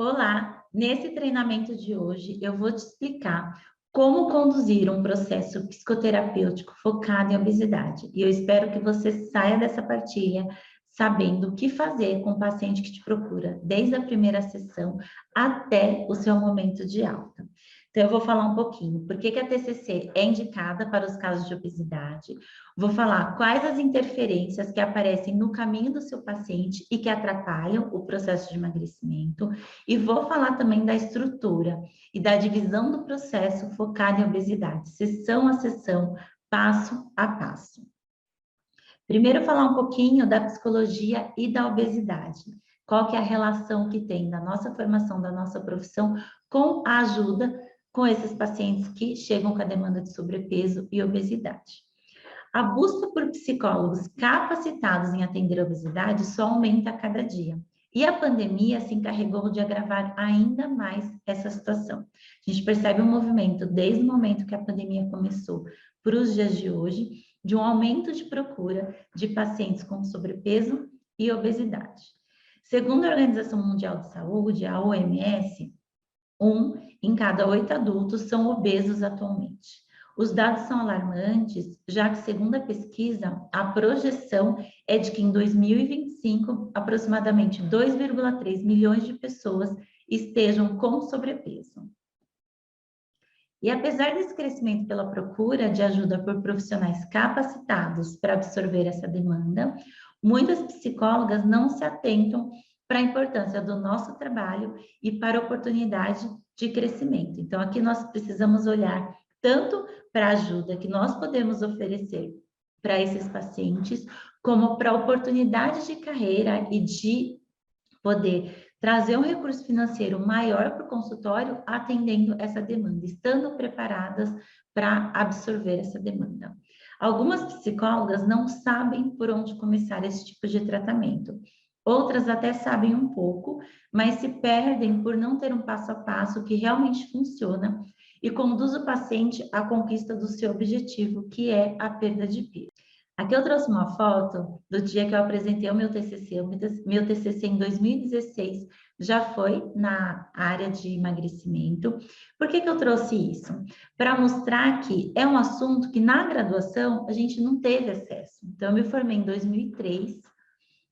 Olá, nesse treinamento de hoje eu vou te explicar como conduzir um processo psicoterapêutico focado em obesidade. E eu espero que você saia dessa partilha sabendo o que fazer com o paciente que te procura, desde a primeira sessão até o seu momento de alta. Então, eu vou falar um pouquinho por que a TCC é indicada para os casos de obesidade, vou falar quais as interferências que aparecem no caminho do seu paciente e que atrapalham o processo de emagrecimento, e vou falar também da estrutura e da divisão do processo focado em obesidade, sessão a sessão, passo a passo. Primeiro, falar um pouquinho da psicologia e da obesidade. Qual que é a relação que tem da nossa formação, da nossa profissão, com a ajuda com esses pacientes que chegam com a demanda de sobrepeso e obesidade. A busca por psicólogos capacitados em atender a obesidade só aumenta a cada dia. E a pandemia se encarregou de agravar ainda mais essa situação. A gente percebe um movimento, desde o momento que a pandemia começou para os dias de hoje, de um aumento de procura de pacientes com sobrepeso e obesidade. Segundo a Organização Mundial de Saúde, a OMS, 1 em cada 8 adultos são obesos atualmente. Os dados são alarmantes, já que, segundo a pesquisa, a projeção é de que em 2025, aproximadamente 2,3 milhões de pessoas estejam com sobrepeso. E apesar desse crescimento pela procura de ajuda por profissionais capacitados para absorver essa demanda, muitas psicólogas não se atentam para a importância do nosso trabalho e para a oportunidade de crescimento. Então, aqui nós precisamos olhar tanto para a ajuda que nós podemos oferecer para esses pacientes, como para a oportunidade de carreira e de poder trazer um recurso financeiro maior para o consultório, atendendo essa demanda, estando preparadas para absorver essa demanda. Algumas psicólogas não sabem por onde começar esse tipo de tratamento. Outras até sabem um pouco, mas se perdem por não ter um passo a passo que realmente funciona e conduz o paciente à conquista do seu objetivo, que é a perda de peso. Aqui eu trouxe uma foto do dia que eu apresentei o meu TCC. O meu TCC em 2016 já foi na área de emagrecimento. Por que eu trouxe isso? Para mostrar que é um assunto que na graduação a gente não teve acesso. Então, eu me formei em 2003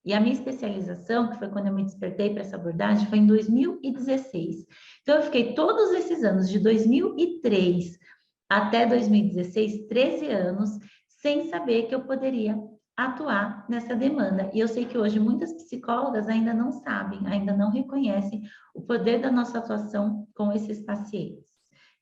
e a minha especialização, que foi quando eu me despertei para essa abordagem, foi em 2016. Então, eu fiquei todos esses anos, de 2003 até 2016, 13 anos, sem saber que eu poderia atuar nessa demanda. E eu sei que hoje muitas psicólogas ainda não sabem, ainda não reconhecem o poder da nossa atuação com esses pacientes.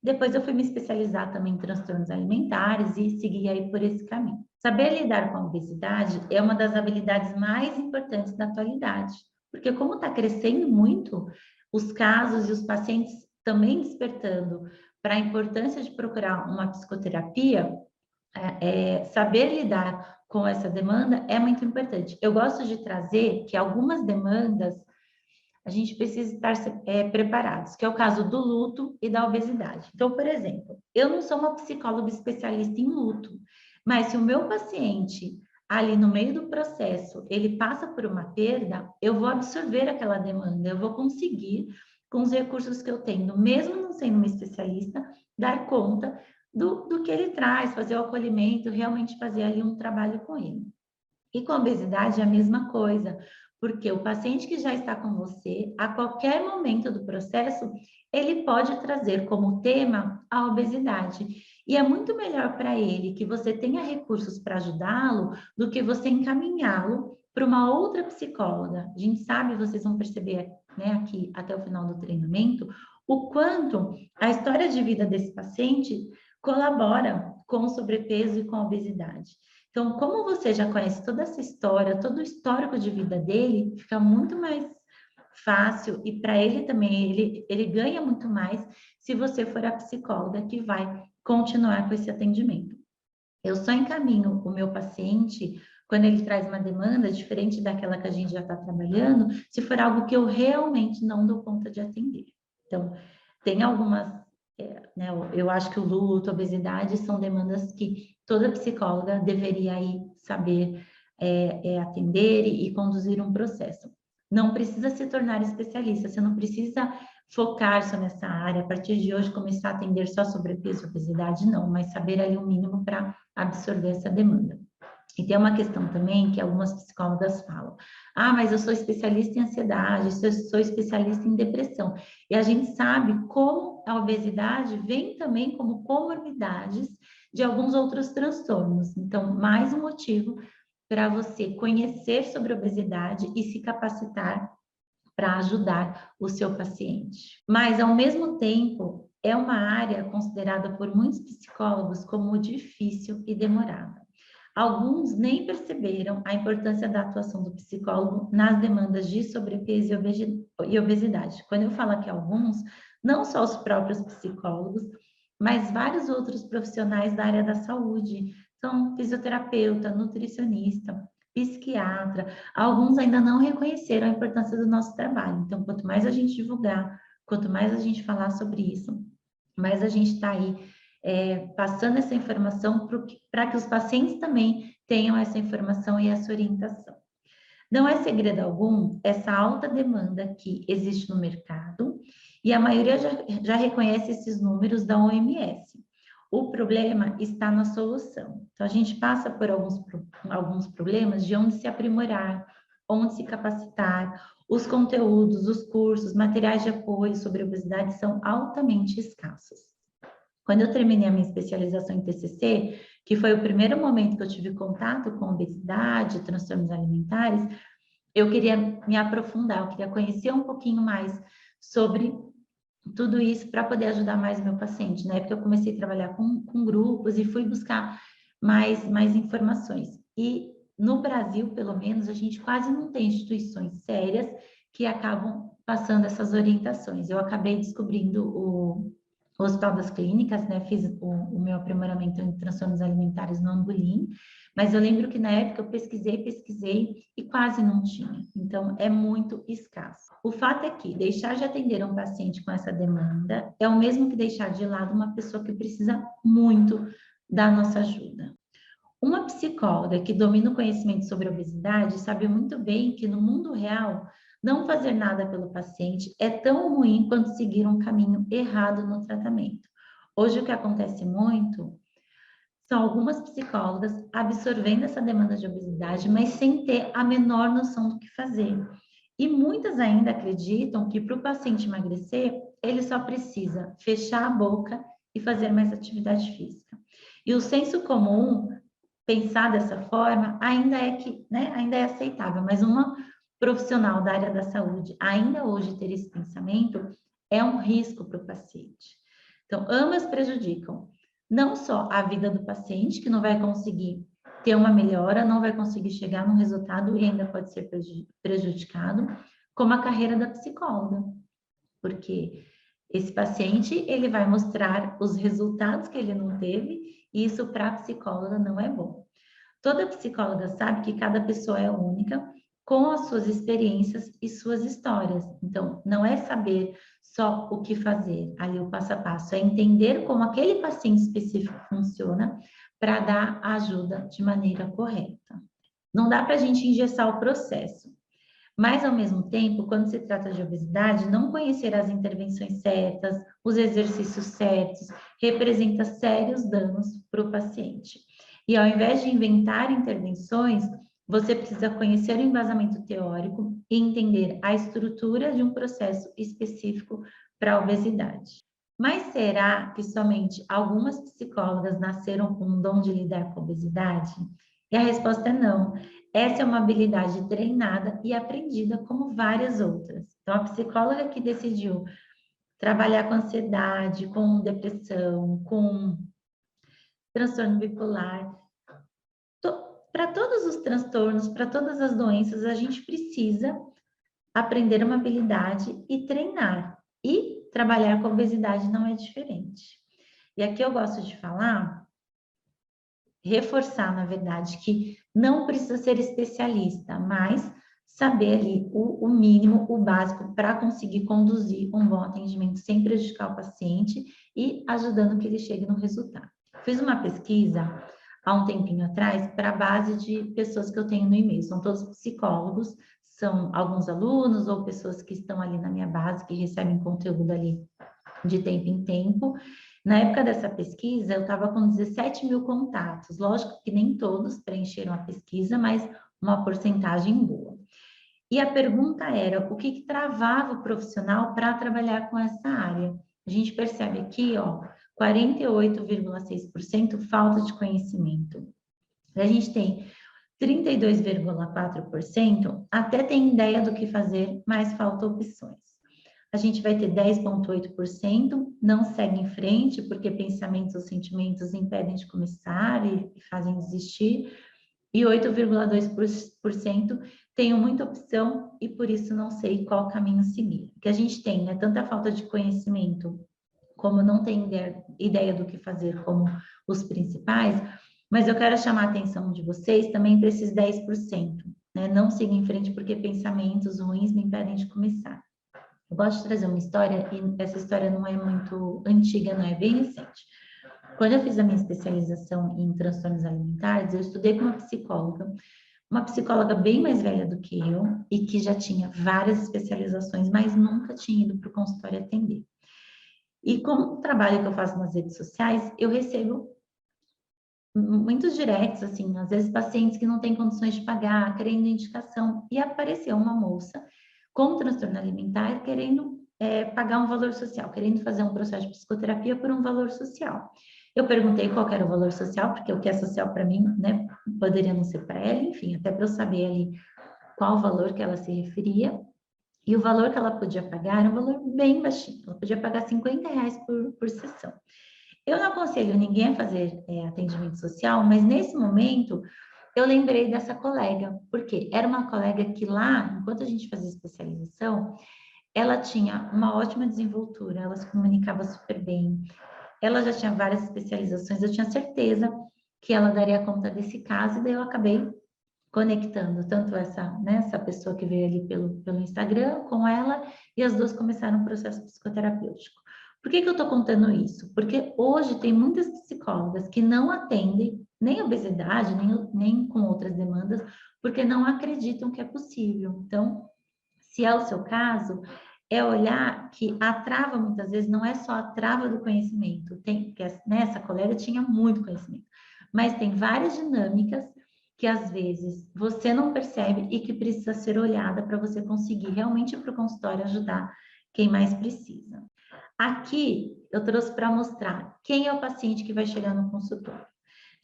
Depois eu fui me especializar também em transtornos alimentares e segui aí por esse caminho. Saber lidar com a obesidade é uma das habilidades mais importantes da atualidade, porque como está crescendo muito, os casos e os pacientes também despertando para a importância de procurar uma psicoterapia, saber lidar com essa demanda é muito importante. Eu gosto de trazer que algumas demandas a gente precisa estar preparados, que é o caso do luto e da obesidade. Então, por exemplo, eu não sou uma psicóloga especialista em luto, mas se o meu paciente, ali no meio do processo, ele passa por uma perda, eu vou absorver aquela demanda, eu vou conseguir, com os recursos que eu tenho, mesmo não sendo uma especialista, dar conta do que ele traz, fazer o acolhimento, realmente fazer ali um trabalho com ele. E com a obesidade é a mesma coisa, porque o paciente que já está com você, a qualquer momento do processo, ele pode trazer como tema a obesidade. E é muito melhor para ele que você tenha recursos para ajudá-lo do que você encaminhá-lo para uma outra psicóloga. A gente sabe, vocês vão perceber, né, aqui até o final do treinamento, o quanto a história de vida desse paciente colabora com o sobrepeso e com a obesidade. Então, como você já conhece toda essa história, todo o histórico de vida dele, fica muito mais fácil e para ele também, ele ganha muito mais se você for a psicóloga que vai continuar com esse atendimento. Eu só encaminho o meu paciente quando ele traz uma demanda diferente daquela que a gente já está trabalhando, se for algo que eu realmente não dou conta de atender. Então, tem algumas, né, eu acho que o luto, a obesidade são demandas que toda psicóloga deveria aí saber atender e conduzir um processo. Não precisa se tornar especialista, você não precisa focar só nessa área, a partir de hoje começar a atender só sobrepeso e obesidade, não, mas saber ali o mínimo para absorver essa demanda. E tem uma questão também que algumas psicólogas falam: ah, mas eu sou especialista em ansiedade, eu sou especialista em depressão. E a gente sabe como a obesidade vem também como comorbidades de alguns outros transtornos. Então, mais um motivo para você conhecer sobre obesidade e se capacitar para ajudar o seu paciente. Mas, ao mesmo tempo, é uma área considerada por muitos psicólogos como difícil e demorada. Alguns nem perceberam a importância da atuação do psicólogo nas demandas de sobrepeso e obesidade. Quando eu falo aqui alguns, não só os próprios psicólogos, mas vários outros profissionais da área da saúde, são fisioterapeuta, nutricionista, psiquiatra, alguns ainda não reconheceram a importância do nosso trabalho. Então, quanto mais a gente divulgar, quanto mais a gente falar sobre isso, mais a gente está aí passando essa informação para que os pacientes também tenham essa informação e essa orientação. Não é segredo algum essa alta demanda que existe no mercado e a maioria já reconhece esses números da OMS. O problema está na solução. Então, a gente passa por alguns problemas de onde se aprimorar, onde se capacitar. Os conteúdos, os cursos, materiais de apoio sobre obesidade são altamente escassos. Quando eu terminei a minha especialização em TCC, que foi o primeiro momento que eu tive contato com obesidade, transtornos alimentares, eu queria me aprofundar, eu queria conhecer um pouquinho mais sobre tudo isso para poder ajudar mais o meu paciente. Na época eu comecei a trabalhar com grupos e fui buscar mais informações. E no Brasil, pelo menos, a gente quase não tem instituições sérias que acabam passando essas orientações. Eu acabei descobrindo o Hospital das Clínicas, né? Fiz o meu aprimoramento em transtornos alimentares no Angolim, mas eu lembro que na época eu pesquisei e quase não tinha. Então, é muito escasso. O fato é que deixar de atender um paciente com essa demanda é o mesmo que deixar de lado uma pessoa que precisa muito da nossa ajuda. Uma psicóloga que domina o conhecimento sobre obesidade sabe muito bem que no mundo real, não fazer nada pelo paciente é tão ruim quanto seguir um caminho errado no tratamento. Hoje, o que acontece muito são algumas psicólogas absorvendo essa demanda de obesidade, mas sem ter a menor noção do que fazer. E muitas ainda acreditam que para o paciente emagrecer, ele só precisa fechar a boca e fazer mais atividade física. E o senso comum, pensar dessa forma, ainda é aceitável, mas uma profissional da área da saúde ainda hoje ter esse pensamento é um risco para o paciente. Então, ambas prejudicam não só a vida do paciente, que não vai conseguir ter uma melhora, não vai conseguir chegar num resultado e ainda pode ser prejudicado, como a carreira da psicóloga, porque esse paciente, ele vai mostrar os resultados que ele não teve, e isso para a psicóloga não é bom. Toda psicóloga sabe que cada pessoa é única, com as suas experiências e suas histórias. Então, não é saber só o que fazer, ali o passo a passo, é entender como aquele paciente específico funciona para dar a ajuda de maneira correta. Não dá para a gente engessar o processo. Mas, ao mesmo tempo, quando se trata de obesidade, não conhecer as intervenções certas, os exercícios certos, representa sérios danos para o paciente. E ao invés de inventar intervenções, você precisa conhecer o embasamento teórico e entender a estrutura de um processo específico para a obesidade. Mas será que somente algumas psicólogas nasceram com o dom de lidar com a obesidade? E a resposta é não. Essa é uma habilidade treinada e aprendida como várias outras. Então, a psicóloga que decidiu trabalhar com ansiedade, com depressão, com transtorno bipolar, para todos os transtornos, para todas as doenças, a gente precisa aprender uma habilidade e treinar. E trabalhar com obesidade não é diferente. E aqui eu gosto de falar, reforçar, na verdade, que não precisa ser especialista, mas saber ali o mínimo, o básico, para conseguir conduzir um bom atendimento sem prejudicar o paciente e ajudando que ele chegue no resultado. Fiz uma pesquisa há um tempinho atrás para a base de pessoas que eu tenho no e-mail, são todos psicólogos, são alguns alunos ou pessoas que estão ali na minha base, que recebem conteúdo ali de tempo em tempo. Na época dessa pesquisa, eu estava com 17 mil contatos. Lógico que nem todos preencheram a pesquisa, mas uma porcentagem boa. E a pergunta era, o que travava o profissional para trabalhar com essa área? A gente percebe aqui, ó, 48,6% falta de conhecimento. A gente tem 32,4% até tem ideia do que fazer, mas falta opções. A gente vai ter 10,8% não segue em frente, porque pensamentos ou sentimentos impedem de começar e fazem desistir. E 8,2% tenho muita opção e por isso não sei qual caminho seguir. O que a gente tem, né? Tanta falta de conhecimento, como não tem ideia do que fazer como os principais, mas eu quero chamar a atenção de vocês também para esses 10%, né? Não siga em frente porque pensamentos ruins me impedem de começar. Eu gosto de trazer uma história, e essa história não é muito antiga, não é bem recente. Quando eu fiz a minha especialização em transtornos alimentares, eu estudei com uma psicóloga bem mais velha do que eu, e que já tinha várias especializações, mas nunca tinha ido para o consultório atender. E com o trabalho que eu faço nas redes sociais, eu recebo muitos directs, assim, às vezes pacientes que não têm condições de pagar, querendo indicação, e apareceu uma moça com transtorno alimentar querendo pagar um valor social, querendo fazer um processo de psicoterapia por um valor social. Eu perguntei qual era o valor social, porque o que é social para mim, né, poderia não ser para ela, enfim, até para eu saber ali qual o valor que ela se referia. E o valor que ela podia pagar era um valor bem baixinho, ela podia pagar R$ 50 por sessão. Eu não aconselho ninguém a fazer atendimento social, mas nesse momento eu lembrei dessa colega, porque era uma colega que lá, enquanto a gente fazia especialização, ela tinha uma ótima desenvoltura, ela se comunicava super bem, ela já tinha várias especializações, eu tinha certeza que ela daria conta desse caso, e daí eu acabei conectando tanto essa pessoa que veio ali pelo Instagram com ela, e as duas começaram um processo psicoterapêutico. Por que eu estou contando isso? Porque hoje tem muitas psicólogas que não atendem nem obesidade, nem com outras demandas, porque não acreditam que é possível. Então, se é o seu caso, é olhar que a trava, muitas vezes, não é só a trava do conhecimento. Essa colega tinha muito conhecimento, mas tem várias dinâmicas que, às vezes, você não percebe e que precisa ser olhada para você conseguir realmente ir para o consultório ajudar quem mais precisa. Aqui, eu trouxe para mostrar quem é o paciente que vai chegar no consultório.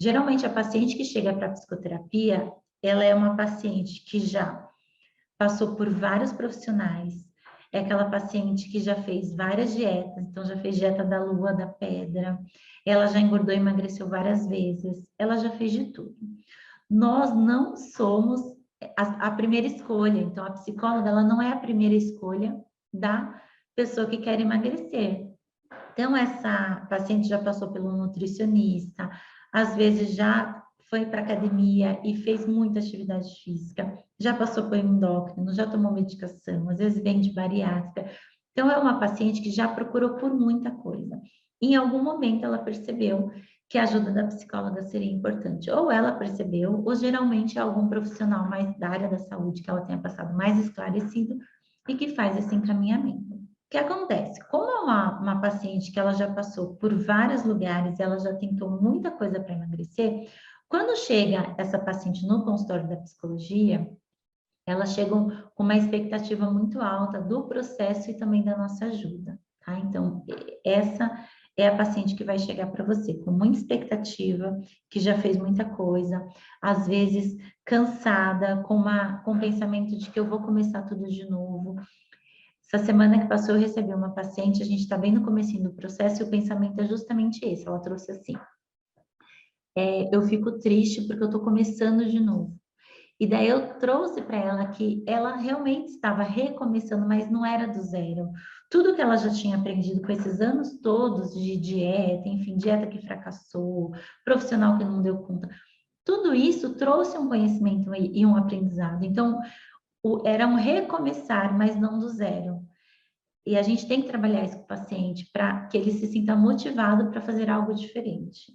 Geralmente, a paciente que chega para a psicoterapia, ela é uma paciente que já passou por vários profissionais, é aquela paciente que já fez várias dietas, então já fez dieta da lua, da pedra, ela já engordou e emagreceu várias vezes, ela já fez de tudo. Nós não somos a primeira escolha, então a psicóloga ela não é a primeira escolha da pessoa que quer emagrecer. Então, essa paciente já passou pelo nutricionista, às vezes já foi para academia e fez muita atividade física, já passou por endócrino, já tomou medicação, às vezes vem de bariátrica. Então, é uma paciente que já procurou por muita coisa. Em algum momento, ela percebeu que a ajuda da psicóloga seria importante. Ou ela percebeu, ou geralmente é algum profissional mais da área da saúde que ela tenha passado mais esclarecido e que faz esse encaminhamento. O que acontece? Como é uma paciente que ela já passou por vários lugares, ela já tentou muita coisa para emagrecer, quando chega essa paciente no consultório da psicologia, elas chegam com uma expectativa muito alta do processo e também da nossa ajuda, tá? Então, essa é a paciente que vai chegar para você com muita expectativa, que já fez muita coisa, às vezes cansada, com o pensamento de que eu vou começar tudo de novo. Essa semana que passou, eu recebi uma paciente, a gente está bem no comecinho do processo, e o pensamento é justamente esse. Ela trouxe assim, eu fico triste porque eu estou começando de novo. E daí eu trouxe para ela que ela realmente estava recomeçando, mas não era do zero. Tudo que ela já tinha aprendido com esses anos todos de dieta, enfim, dieta que fracassou, profissional que não deu conta, tudo isso trouxe um conhecimento e um aprendizado. Então, era um recomeçar, mas não do zero. E a gente tem que trabalhar isso com o paciente para que ele se sinta motivado para fazer algo diferente.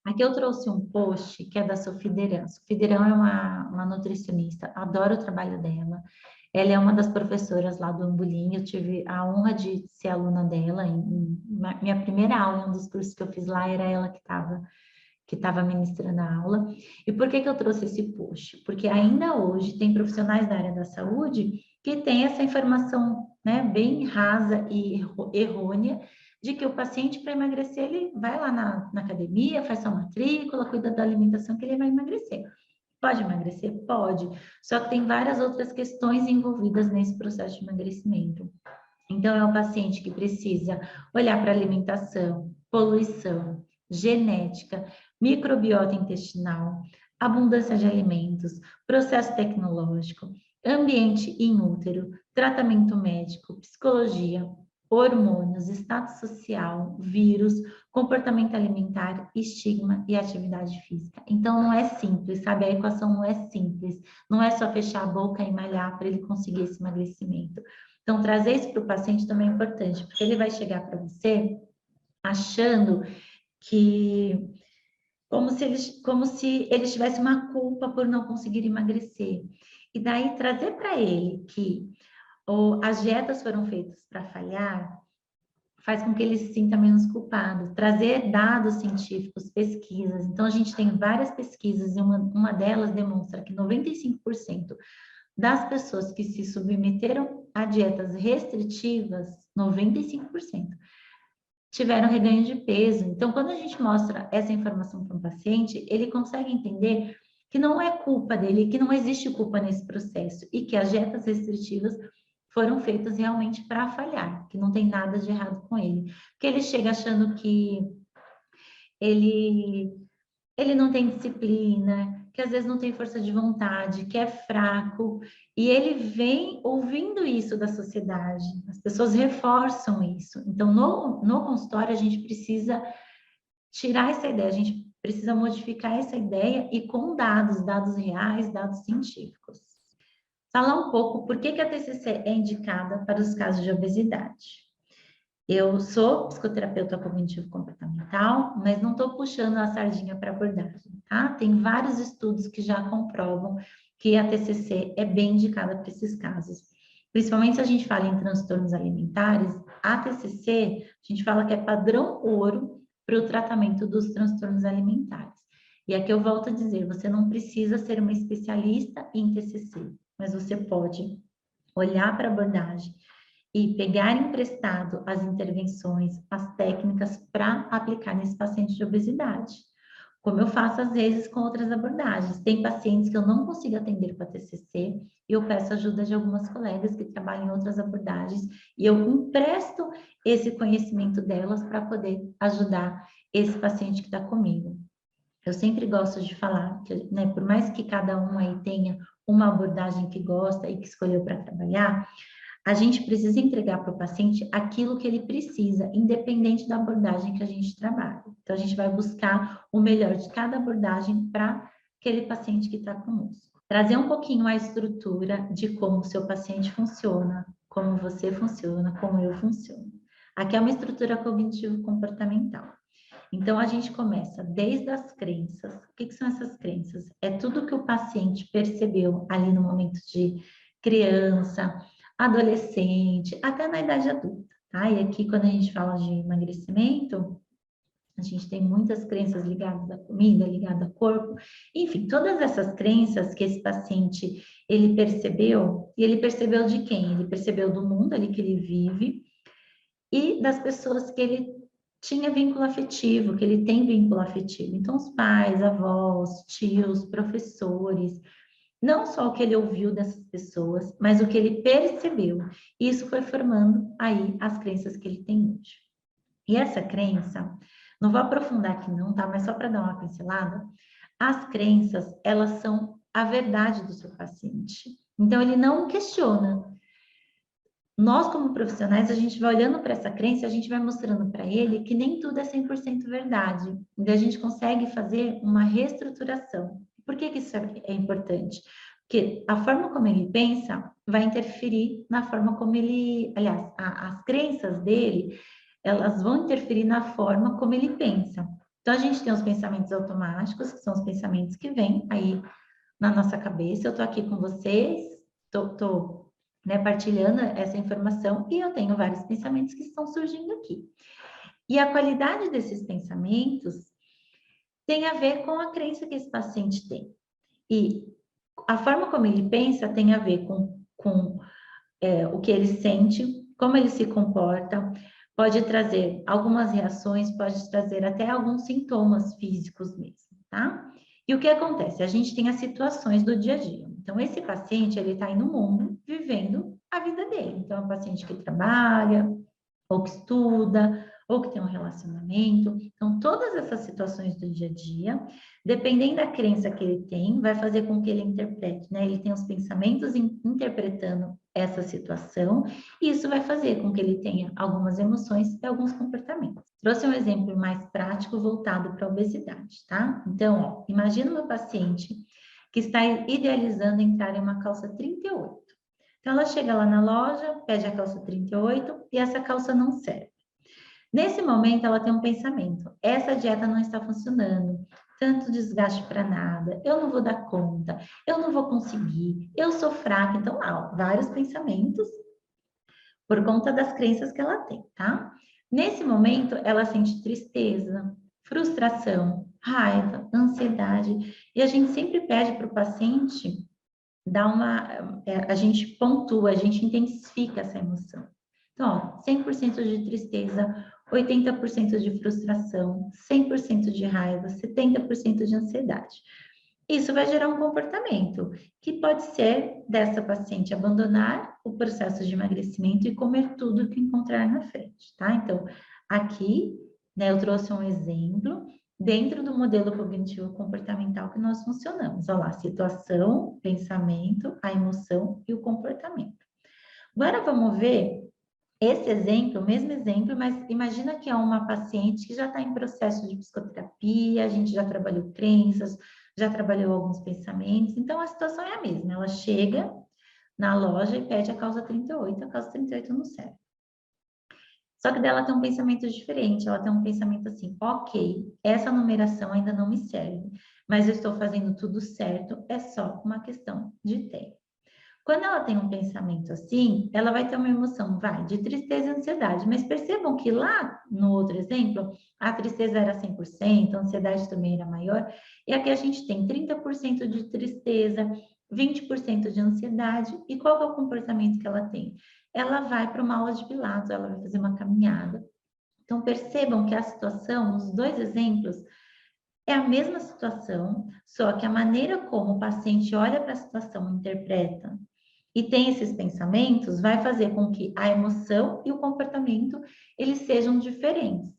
Aqui eu trouxe um post que é da Sofia Deran. Sofia Deran é uma nutricionista, adoro o trabalho dela. Ela é uma das professoras lá do Ambulim. Eu tive a honra de ser aluna dela. Minha primeira aula, um dos cursos que eu fiz lá, era ela que estava ministrando a aula. E por que eu trouxe esse post? Porque ainda hoje tem profissionais da área da saúde que têm essa informação, né, bem rasa e errônea, de que o paciente, para emagrecer, ele vai lá na academia, faz sua matrícula, cuida da alimentação, que ele vai emagrecer. Pode emagrecer? Pode. Só que tem várias outras questões envolvidas nesse processo de emagrecimento. Então, é um paciente que precisa olhar para alimentação, poluição, genética, microbiota intestinal, abundância de alimentos, processo tecnológico, ambiente inútero, tratamento médico, psicologia, hormônios, status social, vírus, comportamento alimentar, estigma e atividade física. Então, não é simples, sabe? A equação não é simples. Não é só fechar a boca e malhar para ele conseguir esse emagrecimento. Então, trazer isso para o paciente também é importante, porque ele vai chegar para você achando que, como se ele tivesse uma culpa por não conseguir emagrecer. E daí, trazer para ele que as dietas foram feitas para falhar, faz com que ele se sinta menos culpado. Trazer dados científicos, pesquisas. Então, a gente tem várias pesquisas, e uma delas demonstra que 95% das pessoas que se submeteram a dietas restritivas, 95%, tiveram reganho de peso. Então, quando a gente mostra essa informação para um paciente, ele consegue entender que não é culpa dele, que não existe culpa nesse processo e que as dietas restritivas foram feitas realmente para falhar, que não tem nada de errado com ele. Porque ele chega achando que ele não tem disciplina, que às vezes não tem força de vontade, que é fraco, e ele vem ouvindo isso da sociedade, as pessoas reforçam isso. Então, no consultório, a gente precisa tirar essa ideia, a gente precisa modificar essa ideia e com dados reais, dados científicos. Falar um pouco por que a TCC é indicada para os casos de obesidade. Eu sou psicoterapeuta cognitivo-comportamental, mas não estou puxando a sardinha para abordagem, tá? Tem vários estudos que já comprovam que a TCC é bem indicada para esses casos. Principalmente se a gente fala em transtornos alimentares, a TCC, a gente fala que é padrão ouro para o tratamento dos transtornos alimentares. E aqui eu volto a dizer, você não precisa ser uma especialista em TCC, mas você pode olhar para a abordagem e pegar emprestado as intervenções, as técnicas para aplicar nesse paciente de obesidade. Como eu faço às vezes com outras abordagens. Tem pacientes que eu não consigo atender com a TCC e eu peço ajuda de algumas colegas que trabalham em outras abordagens e eu empresto esse conhecimento delas para poder ajudar esse paciente que está comigo. Eu sempre gosto de falar que, né, por mais que cada um aí tenha uma abordagem que gosta e que escolheu para trabalhar, a gente precisa entregar para o paciente aquilo que ele precisa, independente da abordagem que a gente trabalha. Então, a gente vai buscar o melhor de cada abordagem para aquele paciente que está conosco. Trazer um pouquinho a estrutura de como o seu paciente funciona, como você funciona, como eu funciono. Aqui é uma estrutura cognitivo-comportamental. Então, a gente começa desde as crenças. O que são essas crenças? É tudo que o paciente percebeu ali no momento de criança, adolescente, até na idade adulta, tá? E aqui, quando a gente fala de emagrecimento, a gente tem muitas crenças ligadas à comida, ligadas ao corpo, enfim, todas essas crenças que esse paciente, ele percebeu, e ele percebeu de quem? Ele percebeu do mundo ali que ele vive e das pessoas que ele tinha vínculo afetivo, que ele tem vínculo afetivo. Então, os pais, avós, tios, professores, não só o que ele ouviu dessas pessoas, mas o que ele percebeu. Isso foi formando aí as crenças que ele tem hoje. E essa crença, não vou aprofundar aqui não, tá? Mas só para dar uma pincelada, as crenças, elas são a verdade do seu paciente. Então, ele não questiona. Nós, como profissionais, a gente vai olhando para essa crença, a gente vai mostrando para ele que nem tudo é 100% verdade. Então, a gente consegue fazer uma reestruturação. Por que isso é importante? Porque a forma como ele pensa vai interferir na forma como ele... Aliás, as crenças dele, elas vão interferir na forma como ele pensa. Então, a gente tem os pensamentos automáticos, que são os pensamentos que vêm aí na nossa cabeça. Eu estou aqui com vocês, estou partilhando essa informação e eu tenho vários pensamentos que estão surgindo aqui. E a qualidade desses pensamentos tem a ver com a crença que esse paciente tem. E a forma como ele pensa tem a ver com o que ele sente, como ele se comporta, pode trazer algumas reações, pode trazer até alguns sintomas físicos mesmo, tá? E o que acontece? A gente tem as situações do dia a dia. Então, esse paciente, ele está aí no mundo, vivendo a vida dele. Então, é um paciente que trabalha, ou que estuda, ou que tem um relacionamento. Então, todas essas situações do dia a dia, dependendo da crença que ele tem, vai fazer com que ele interprete, né? Ele tem os pensamentos interpretando essa situação, e isso vai fazer com que ele tenha algumas emoções e alguns comportamentos. Trouxe um exemplo mais prático voltado para a obesidade, tá? Então, ó, imagina uma paciente que está idealizando entrar em uma calça 38. Então, ela chega lá na loja, pede a calça 38 e essa calça não serve. Nesse momento, ela tem um pensamento: essa dieta não está funcionando, tanto desgaste para nada, eu não vou dar conta, eu não vou conseguir, eu sou fraca. Então, lá, ó, vários pensamentos por conta das crenças que ela tem, tá? Nesse momento, ela sente tristeza, frustração, raiva, ansiedade, e a gente sempre pede para o paciente a gente pontua, a gente intensifica essa emoção. Então, ó, 100% de tristeza, 80% de frustração, 100% de raiva, 70% de ansiedade. Isso vai gerar um comportamento que pode ser dessa paciente abandonar o processo de emagrecimento e comer tudo que encontrar na frente, tá? Então, aqui, né, eu trouxe um exemplo dentro do modelo cognitivo comportamental que nós funcionamos. Olha lá, situação, pensamento, a emoção e o comportamento. Agora vamos ver esse exemplo, o mesmo exemplo, mas imagina que é uma paciente que já está em processo de psicoterapia, a gente já trabalhou crenças, já trabalhou alguns pensamentos, então a situação é a mesma. Ela chega na loja e pede a calça 38, a calça 38 não serve. Só que dela tem um pensamento diferente, ela tem um pensamento assim: ok, essa numeração ainda não me serve, mas eu estou fazendo tudo certo, é só uma questão de tempo. Quando ela tem um pensamento assim, ela vai ter uma emoção, de tristeza e ansiedade, mas percebam que lá no outro exemplo, a tristeza era 100%, a ansiedade também era maior, e aqui a gente tem 30% de tristeza, 20% de ansiedade, e qual é o comportamento que ela tem? Ela vai para uma aula de Pilates, ela vai fazer uma caminhada. Então, percebam que a situação, nos dois exemplos, é a mesma situação, só que a maneira como o paciente olha para a situação, interpreta e tem esses pensamentos, vai fazer com que a emoção e o comportamento, eles sejam diferentes.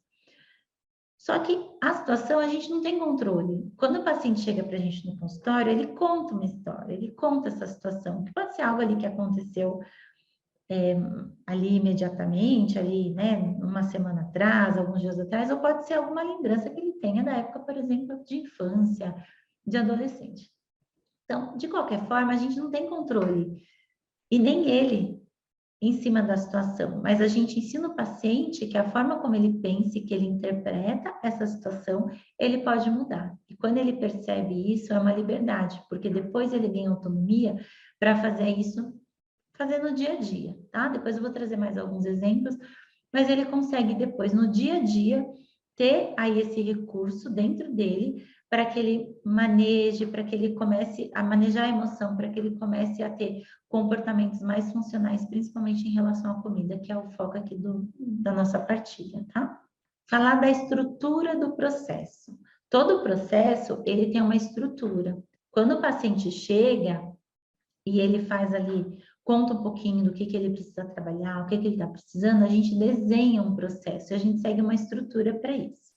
Só que a situação a gente não tem controle. Quando o paciente chega para a gente no consultório, ele conta uma história, ele conta essa situação, que pode ser algo ali que aconteceu ali imediatamente, ali, né, uma semana atrás, alguns dias atrás, ou pode ser alguma lembrança que ele tenha da época, por exemplo, de infância, de adolescente. Então, de qualquer forma, a gente não tem controle, e nem ele, em cima da situação, mas a gente ensina o paciente que a forma como ele pensa e que ele interpreta essa situação, ele pode mudar. E quando ele percebe isso, é uma liberdade, porque depois ele ganha autonomia para fazer isso, fazer no dia a dia, tá? Depois eu vou trazer mais alguns exemplos, mas ele consegue depois, no dia a dia, ter aí esse recurso dentro dele para que ele maneje, para que ele comece a manejar a emoção, para que ele comece a ter comportamentos mais funcionais, principalmente em relação à comida, que é o foco aqui da nossa partilha, tá? Falar da estrutura do processo. Todo processo, ele tem uma estrutura. Quando o paciente chega e ele faz ali, conta um pouquinho do que ele precisa trabalhar, o que ele está precisando, a gente desenha um processo, a gente segue uma estrutura para isso.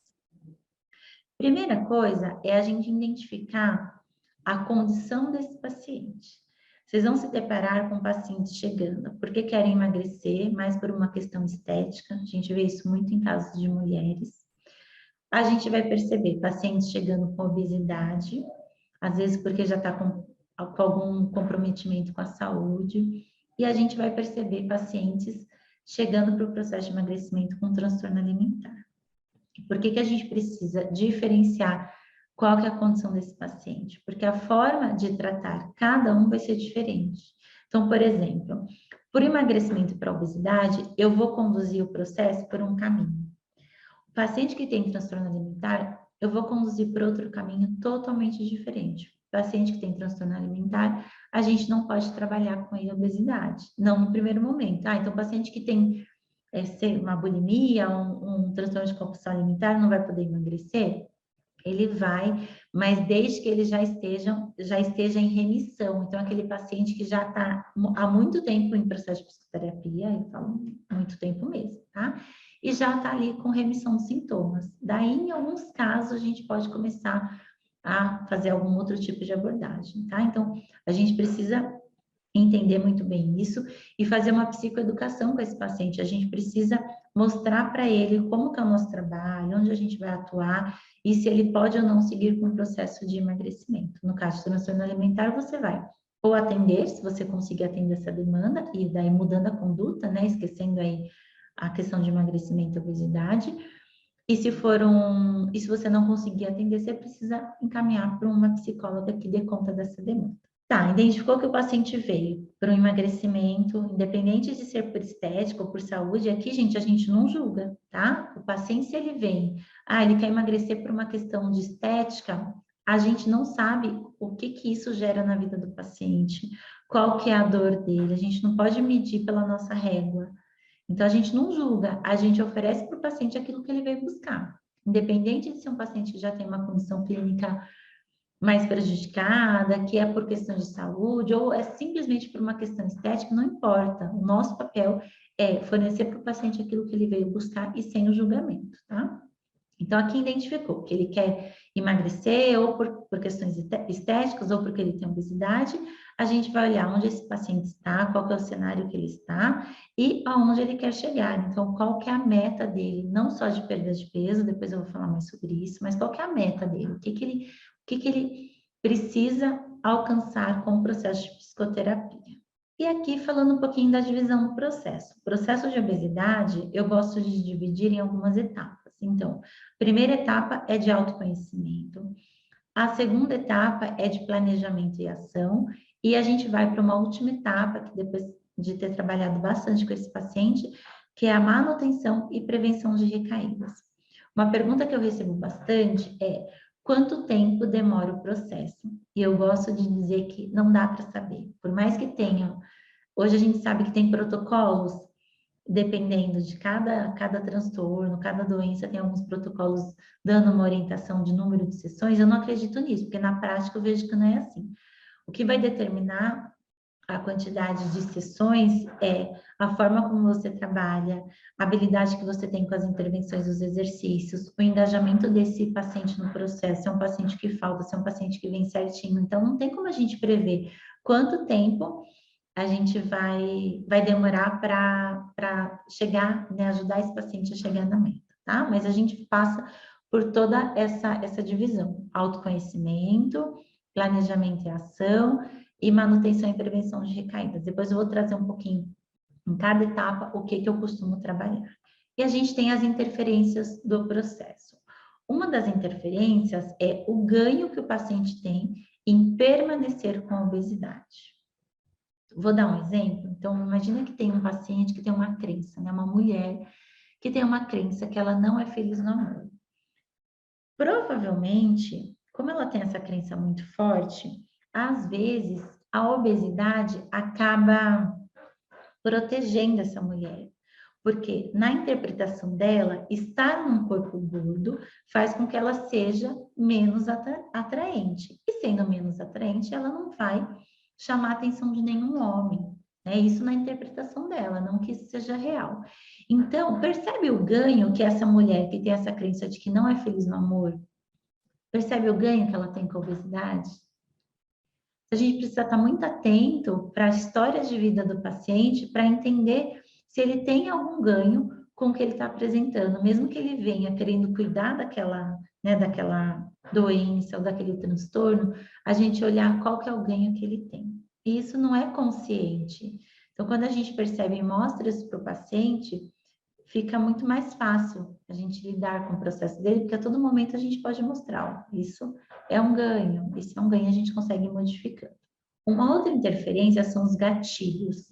Primeira coisa é a gente identificar a condição desse paciente. Vocês vão se deparar com pacientes chegando porque querem emagrecer, mas por uma questão estética. A gente vê isso muito em casos de mulheres. A gente vai perceber pacientes chegando com obesidade, às vezes porque já está com algum comprometimento com a saúde. E a gente vai perceber pacientes chegando para o processo de emagrecimento com transtorno alimentar. Por que que a gente precisa diferenciar qual que é a condição desse paciente? Porque a forma de tratar cada um vai ser diferente. Então, por exemplo, por emagrecimento e para obesidade, eu vou conduzir o processo por um caminho. O paciente que tem transtorno alimentar, eu vou conduzir por outro caminho totalmente diferente. O paciente que tem transtorno alimentar, a gente não pode trabalhar com ele a obesidade, não no primeiro momento. Então, o paciente que tem uma bulimia, um transtorno de compulsão alimentar, não vai poder emagrecer? Ele vai, mas desde que ele já esteja em remissão. Então, aquele paciente que já está há muito tempo em processo de psicoterapia, eu falo muito tempo mesmo, tá? E já está ali com remissão de sintomas. Daí, em alguns casos, a gente pode começar a fazer algum outro tipo de abordagem, tá? Então, a gente precisa entender muito bem isso e fazer uma psicoeducação com esse paciente. A gente precisa mostrar para ele como que é o nosso trabalho, onde a gente vai atuar e se ele pode ou não seguir com o processo de emagrecimento. No caso de transtorno alimentar, você vai ou atender, se você conseguir atender essa demanda, e daí mudando a conduta, né, esquecendo aí a questão de emagrecimento e obesidade. E se você não conseguir atender, você precisa encaminhar para uma psicóloga que dê conta dessa demanda. Tá, identificou que o paciente veio para um emagrecimento, independente de ser por estética ou por saúde, aqui, gente, a gente não julga, tá? O paciente, se ele vem, ele quer emagrecer por uma questão de estética, a gente não sabe o que que isso gera na vida do paciente, qual que é a dor dele, a gente não pode medir pela nossa régua. Então, a gente não julga, a gente oferece para o paciente aquilo que ele veio buscar. Independente de ser um paciente que já tem uma condição clínica mais prejudicada, que é por questão de saúde, ou é simplesmente por uma questão estética, não importa. O nosso papel é fornecer para o paciente aquilo que ele veio buscar e sem o julgamento, tá? Então, aqui identificou que ele quer emagrecer ou por questões estéticas ou porque ele tem obesidade, a gente vai olhar onde esse paciente está, qual que é o cenário que ele está e aonde ele quer chegar. Então, qual que é a meta dele, não só de perda de peso, depois eu vou falar mais sobre isso, mas qual que é a meta dele, o que que ele precisa alcançar com o processo de psicoterapia. E aqui falando um pouquinho da divisão do processo. O processo de obesidade, eu gosto de dividir em algumas etapas. Então, a primeira etapa é de autoconhecimento, a segunda etapa é de planejamento e ação, e a gente vai para uma última etapa, que depois de ter trabalhado bastante com esse paciente, que é a manutenção e prevenção de recaídas. Uma pergunta que eu recebo bastante é: quanto tempo demora o processo? E eu gosto de dizer que não dá para saber. Por mais que tenha, hoje a gente sabe que tem protocolos, dependendo de cada transtorno, cada doença, tem alguns protocolos dando uma orientação de número de sessões. Eu não acredito nisso, porque na prática eu vejo que não é assim. O que vai determinar a quantidade de sessões é a forma como você trabalha, a habilidade que você tem com as intervenções, os exercícios, o engajamento desse paciente no processo, se é um paciente que falta, se é um paciente que vem certinho. Então, não tem como a gente prever quanto tempo a gente vai demorar para chegar, né, ajudar esse paciente a chegar na meta, tá? Mas a gente passa por toda essa divisão: autoconhecimento, planejamento e ação, e manutenção e prevenção de recaídas. Depois eu vou trazer um pouquinho em cada etapa o que eu costumo trabalhar. E a gente tem as interferências do processo. Uma das interferências é o ganho que o paciente tem em permanecer com a obesidade. Vou dar um exemplo. Então, imagina que tem um paciente que tem uma crença, né? Uma mulher que tem uma crença que ela não é feliz no amor. Provavelmente, como ela tem essa crença muito forte, às vezes a obesidade acaba protegendo essa mulher. Porque na interpretação dela, estar num corpo gordo faz com que ela seja menos atraente. E sendo menos atraente, ela não vai chamar a atenção de nenhum homem. É isso na interpretação dela, não que isso seja real. Então, percebe o ganho que essa mulher que tem essa crença de que não é feliz no amor, percebe o ganho que ela tem com a obesidade? A gente precisa estar muito atento para a história de vida do paciente para entender se ele tem algum ganho com o que ele está apresentando, mesmo que ele venha querendo cuidar daquela, né, daquela doença ou daquele transtorno, a gente olhar qual que é o ganho que ele tem. E isso não é consciente. Então, quando a gente percebe e mostra isso para o paciente, fica muito mais fácil a gente lidar com o processo dele, porque a todo momento a gente pode mostrar, ó, isso é um ganho, esse é um ganho, a gente consegue ir modificando. Uma outra interferência são os gatilhos.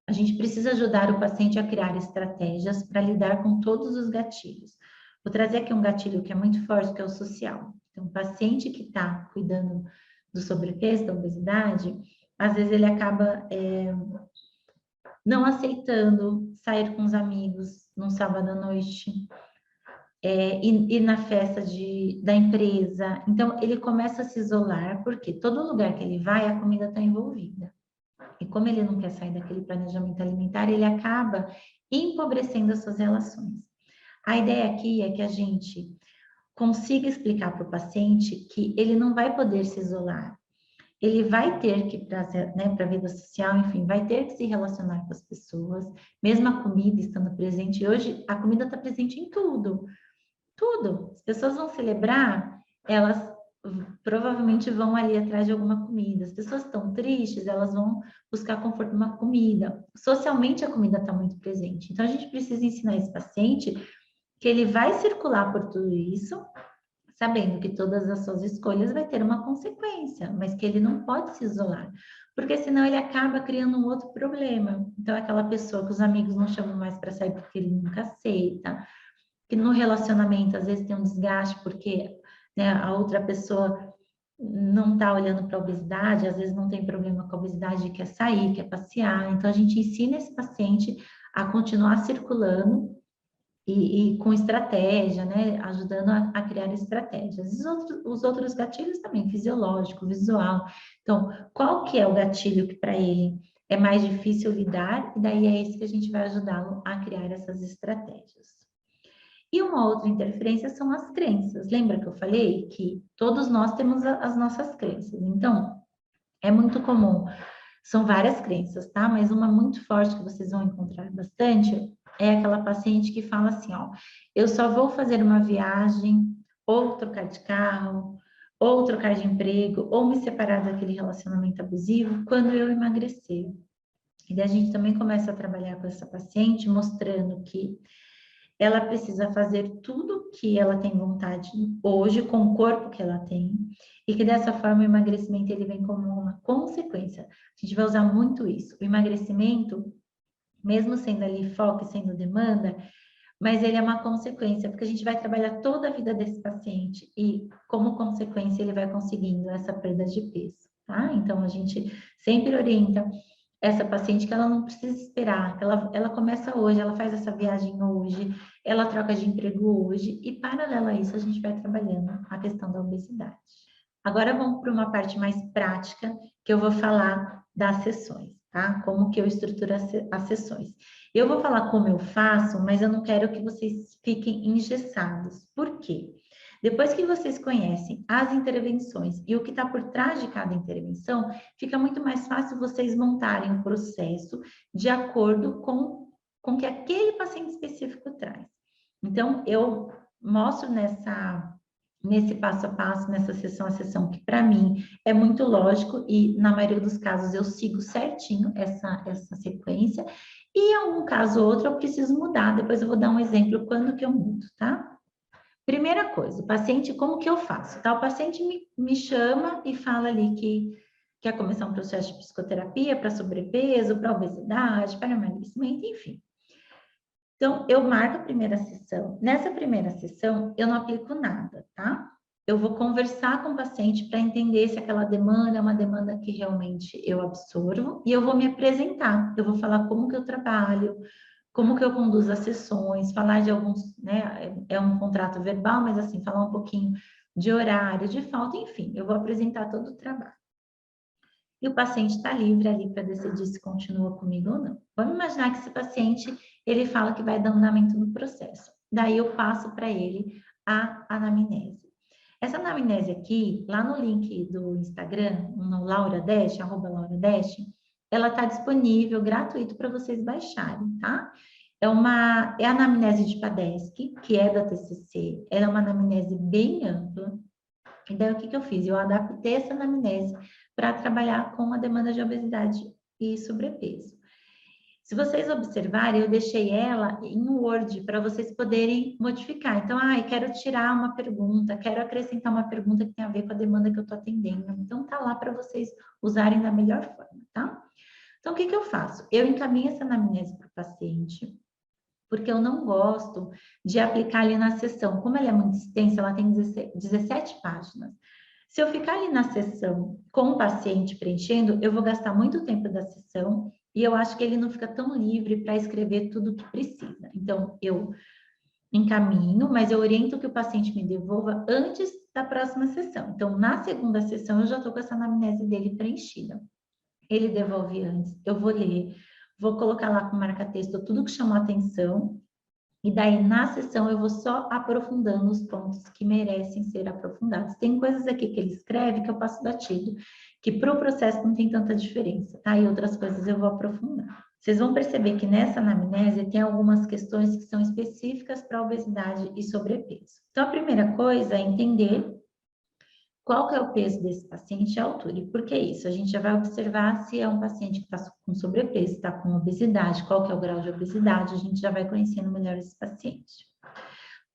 A gente precisa ajudar o paciente a criar estratégias para lidar com todos os gatilhos. Vou trazer aqui um gatilho que é muito forte, que é o social. Então, o paciente que está cuidando do sobrepeso, da obesidade, às vezes ele acaba não aceitando sair com os amigos num sábado à noite, ir na festa da empresa. Então, ele começa a se isolar, porque todo lugar que ele vai, a comida está envolvida. E como ele não quer sair daquele planejamento alimentar, ele acaba empobrecendo as suas relações. A ideia aqui é que a gente consiga explicar para o paciente que ele não vai poder se isolar. Ele vai ter que, para a vida social, enfim, vai ter que se relacionar com as pessoas, mesmo a comida estando presente. E hoje, a comida está presente em tudo. Tudo. As pessoas vão celebrar, elas provavelmente vão ali atrás de alguma comida. As pessoas estão tristes, elas vão buscar conforto numa comida. Socialmente, a comida está muito presente. Então, a gente precisa ensinar esse paciente que ele vai circular por tudo isso, sabendo que todas as suas escolhas vai ter uma consequência, mas que ele não pode se isolar, porque senão ele acaba criando um outro problema. Então, aquela pessoa que os amigos não chamam mais para sair porque ele nunca aceita, que no relacionamento às vezes tem um desgaste porque, né, a outra pessoa não está olhando para a obesidade, às vezes não tem problema com a obesidade, quer sair, quer passear. Então, a gente ensina esse paciente a continuar circulando e com estratégia, né, ajudando a criar estratégias. Os outros gatilhos também, fisiológico, visual. Então, qual que é o gatilho que para ele é mais difícil lidar? E daí é esse que a gente vai ajudá-lo a criar essas estratégias. E uma outra interferência são as crenças. Lembra que eu falei que todos nós temos as nossas crenças? Então, é muito comum, são várias crenças, tá? Mas uma muito forte que vocês vão encontrar bastante é aquela paciente que fala assim, ó, eu só vou fazer uma viagem, ou trocar de carro, ou trocar de emprego, ou me separar daquele relacionamento abusivo quando eu emagrecer. E daí a gente também começa a trabalhar com essa paciente, mostrando que ela precisa fazer tudo que ela tem vontade hoje, com o corpo que ela tem, e que dessa forma o emagrecimento ele vem como uma consequência. A gente vai usar muito isso. O emagrecimento, mesmo sendo ali foco e sendo demanda, mas ele é uma consequência, porque a gente vai trabalhar toda a vida desse paciente e, como consequência, ele vai conseguindo essa perda de peso, tá? Então, a gente sempre orienta essa paciente que ela não precisa esperar, que ela começa hoje, ela faz essa viagem hoje, ela troca de emprego hoje, e paralelo a isso a gente vai trabalhando a questão da obesidade. Agora vamos para uma parte mais prática, que eu vou falar das sessões, tá? Como que eu estruturo as sessões. Eu vou falar como eu faço, mas eu não quero que vocês fiquem engessados. Por quê? Depois que vocês conhecem as intervenções e o que está por trás de cada intervenção, fica muito mais fácil vocês montarem o processo de acordo com o que aquele paciente específico traz. Então, eu mostro nesse passo a passo, nessa sessão a sessão, que para mim é muito lógico e na maioria dos casos eu sigo certinho essa sequência e em algum caso ou outro eu preciso mudar, depois eu vou dar um exemplo quando que eu mudo, tá? Primeira coisa, o paciente, como que eu faço? Tá? O paciente me chama e fala ali que quer começar um processo de psicoterapia para sobrepeso, para obesidade, para emagrecimento, enfim. Então, eu marco a primeira sessão. Nessa primeira sessão, eu não aplico nada, tá? Eu vou conversar com o paciente para entender se aquela demanda é uma demanda que realmente eu absorvo e eu vou me apresentar. Eu vou falar como que eu trabalho, como que eu conduzo as sessões, falar de alguns, né, é um contrato verbal, mas assim, falar um pouquinho de horário, de falta, enfim, eu vou apresentar todo o trabalho. E o paciente está livre ali para decidir se continua comigo ou não. Vamos imaginar que esse paciente, ele fala que vai dar andamento no processo. Daí eu passo para ele a anamnese. Essa anamnese aqui, lá no link do Instagram, no Laura Dash, @Laura Dash, ela está disponível, gratuito para vocês baixarem, tá? É a anamnese de PADESC, que é da TCC, ela é uma anamnese bem ampla. E daí o que eu fiz? Eu adaptei essa anamnese para trabalhar com a demanda de obesidade e sobrepeso. Se vocês observarem, eu deixei ela em Word para vocês poderem modificar. Então, quero tirar uma pergunta, quero acrescentar uma pergunta que tem a ver com a demanda que eu estou atendendo. Então, tá lá para vocês usarem da melhor forma, tá? Então, o que que eu faço? Eu encaminho essa anamnese para o paciente, porque eu não gosto de aplicar ali na sessão. Como ela é muito extensa, ela tem 17 páginas. Se eu ficar ali na sessão com o paciente preenchendo, eu vou gastar muito tempo da sessão e eu acho que ele não fica tão livre para escrever tudo o que precisa. Então, eu encaminho, mas eu oriento que o paciente me devolva antes da próxima sessão. Então, na segunda sessão, eu já estou com essa anamnese dele preenchida. Ele devolve antes, eu vou ler, vou colocar lá com marca-texto tudo que chamou atenção, e daí na sessão eu vou só aprofundando os pontos que merecem ser aprofundados. Tem coisas aqui que ele escreve que eu passo batido, que para o processo não tem tanta diferença, tá? E outras coisas eu vou aprofundar. Vocês vão perceber que nessa anamnese tem algumas questões que são específicas para obesidade e sobrepeso. Então, a primeira coisa é entender qual que é o peso desse paciente e a altura. E por que isso? A gente já vai observar se é um paciente que está com sobrepeso, está com obesidade, qual que é o grau de obesidade, a gente já vai conhecendo melhor esse paciente.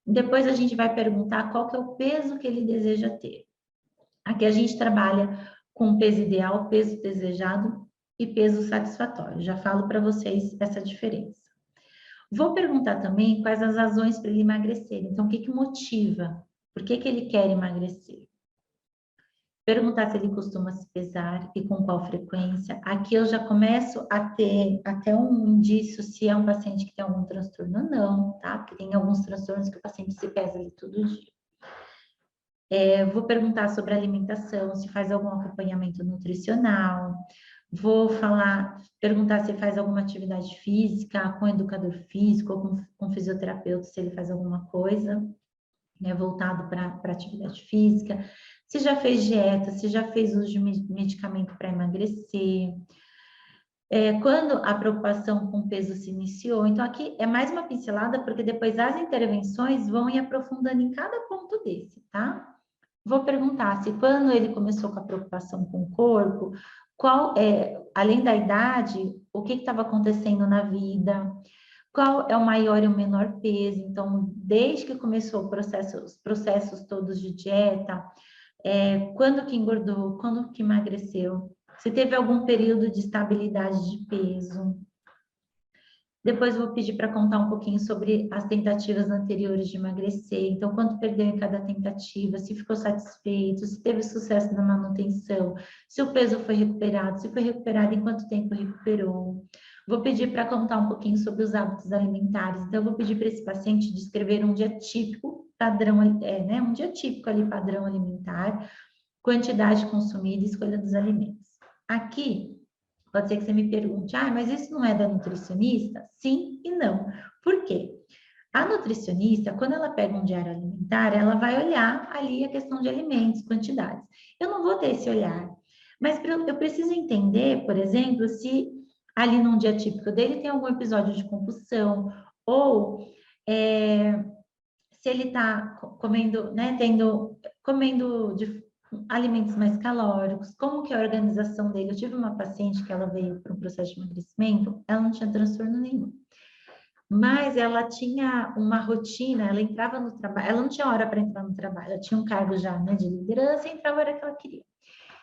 Depois a gente vai perguntar qual que é o peso que ele deseja ter. Aqui a gente trabalha com peso ideal, peso desejado e peso satisfatório. Já falo para vocês essa diferença. Vou perguntar também quais as razões para ele emagrecer. Então, o que que motiva? Por que que ele quer emagrecer? Perguntar se ele costuma se pesar e com qual frequência. Aqui eu já começo a ter até um indício se é um paciente que tem algum transtorno ou não, tá? Porque tem alguns transtornos que o paciente se pesa ali todo dia. Vou perguntar sobre alimentação, se faz algum acompanhamento nutricional. Vou perguntar se faz alguma atividade física com educador físico ou com fisioterapeuta, se ele faz alguma coisa, né, voltado para atividade física. Se já fez dieta, se já fez uso de medicamento para emagrecer, quando a preocupação com o peso se iniciou. Então, aqui é mais uma pincelada, porque depois as intervenções vão ir aprofundando em cada ponto desse, tá? Vou perguntar se quando ele começou com a preocupação com o corpo, além da idade, o que estava acontecendo na vida, qual é o maior e o menor peso. Então, desde que começou os processos todos de dieta, quando que engordou, quando que emagreceu, se teve algum período de estabilidade de peso. Depois vou pedir para contar um pouquinho sobre as tentativas anteriores de emagrecer. Então, quanto perdeu em cada tentativa, se ficou satisfeito, se teve sucesso na manutenção, se o peso foi recuperado, se foi recuperado, em quanto tempo recuperou. Vou pedir para contar um pouquinho sobre os hábitos alimentares. Então, eu vou pedir para esse paciente descrever um dia típico, um dia típico ali, padrão alimentar, quantidade consumida e escolha dos alimentos. Aqui, pode ser que você me pergunte, mas isso não é da nutricionista? Sim e não. Por quê? A nutricionista, quando ela pega um diário alimentar, ela vai olhar ali a questão de alimentos, quantidades. Eu não vou ter esse olhar, mas eu preciso entender, por exemplo, se ali num dia típico dele tem algum episódio de compulsão, ou se ele está comendo, né, comendo alimentos mais calóricos, como que é a organização dele. Eu tive uma paciente que ela veio para um processo de emagrecimento, ela não tinha transtorno nenhum, mas ela tinha uma rotina, ela entrava no trabalho, ela não tinha hora para entrar no trabalho, ela tinha um cargo já, né, de liderança e entrava a hora que ela queria.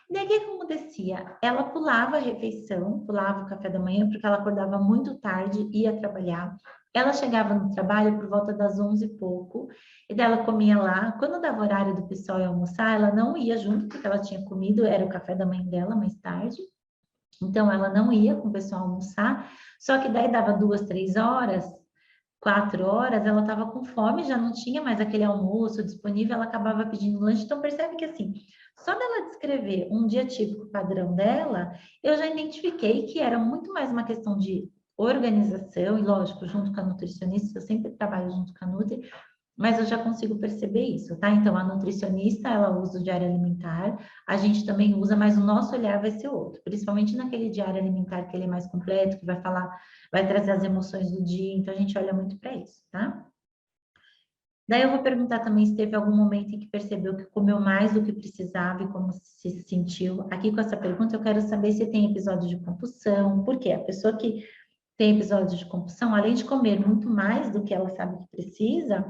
E daí o que acontecia? Ela pulava a refeição, pulava o café da manhã, porque ela acordava muito tarde, ia trabalhar. Ela chegava no trabalho por volta das 11 e pouco, e daí ela comia lá. Quando dava horário do pessoal ir almoçar, ela não ia junto, porque ela tinha comido, era o café da manhã dela mais tarde. Então, ela não ia com o pessoal almoçar, só que daí dava 2, 3 horas, 4 horas, ela estava com fome, já não tinha mais aquele almoço disponível, ela acabava pedindo lanche. Então, percebe que assim, só dela descrever um dia típico padrão dela, eu já identifiquei que era muito mais uma questão de organização, e lógico, junto com a nutricionista, eu sempre trabalho junto com a Nutri, mas eu já consigo perceber isso, tá? Então, a nutricionista, ela usa o diário alimentar, a gente também usa, mas o nosso olhar vai ser outro, principalmente naquele diário alimentar que ele é mais completo, que vai trazer as emoções do dia, então a gente olha muito para isso, tá? Daí eu vou perguntar também se teve algum momento em que percebeu que comeu mais do que precisava e como se sentiu. Aqui com essa pergunta eu quero saber se tem episódio de compulsão, porque a pessoa que tem episódios de compulsão, além de comer muito mais do que ela sabe que precisa,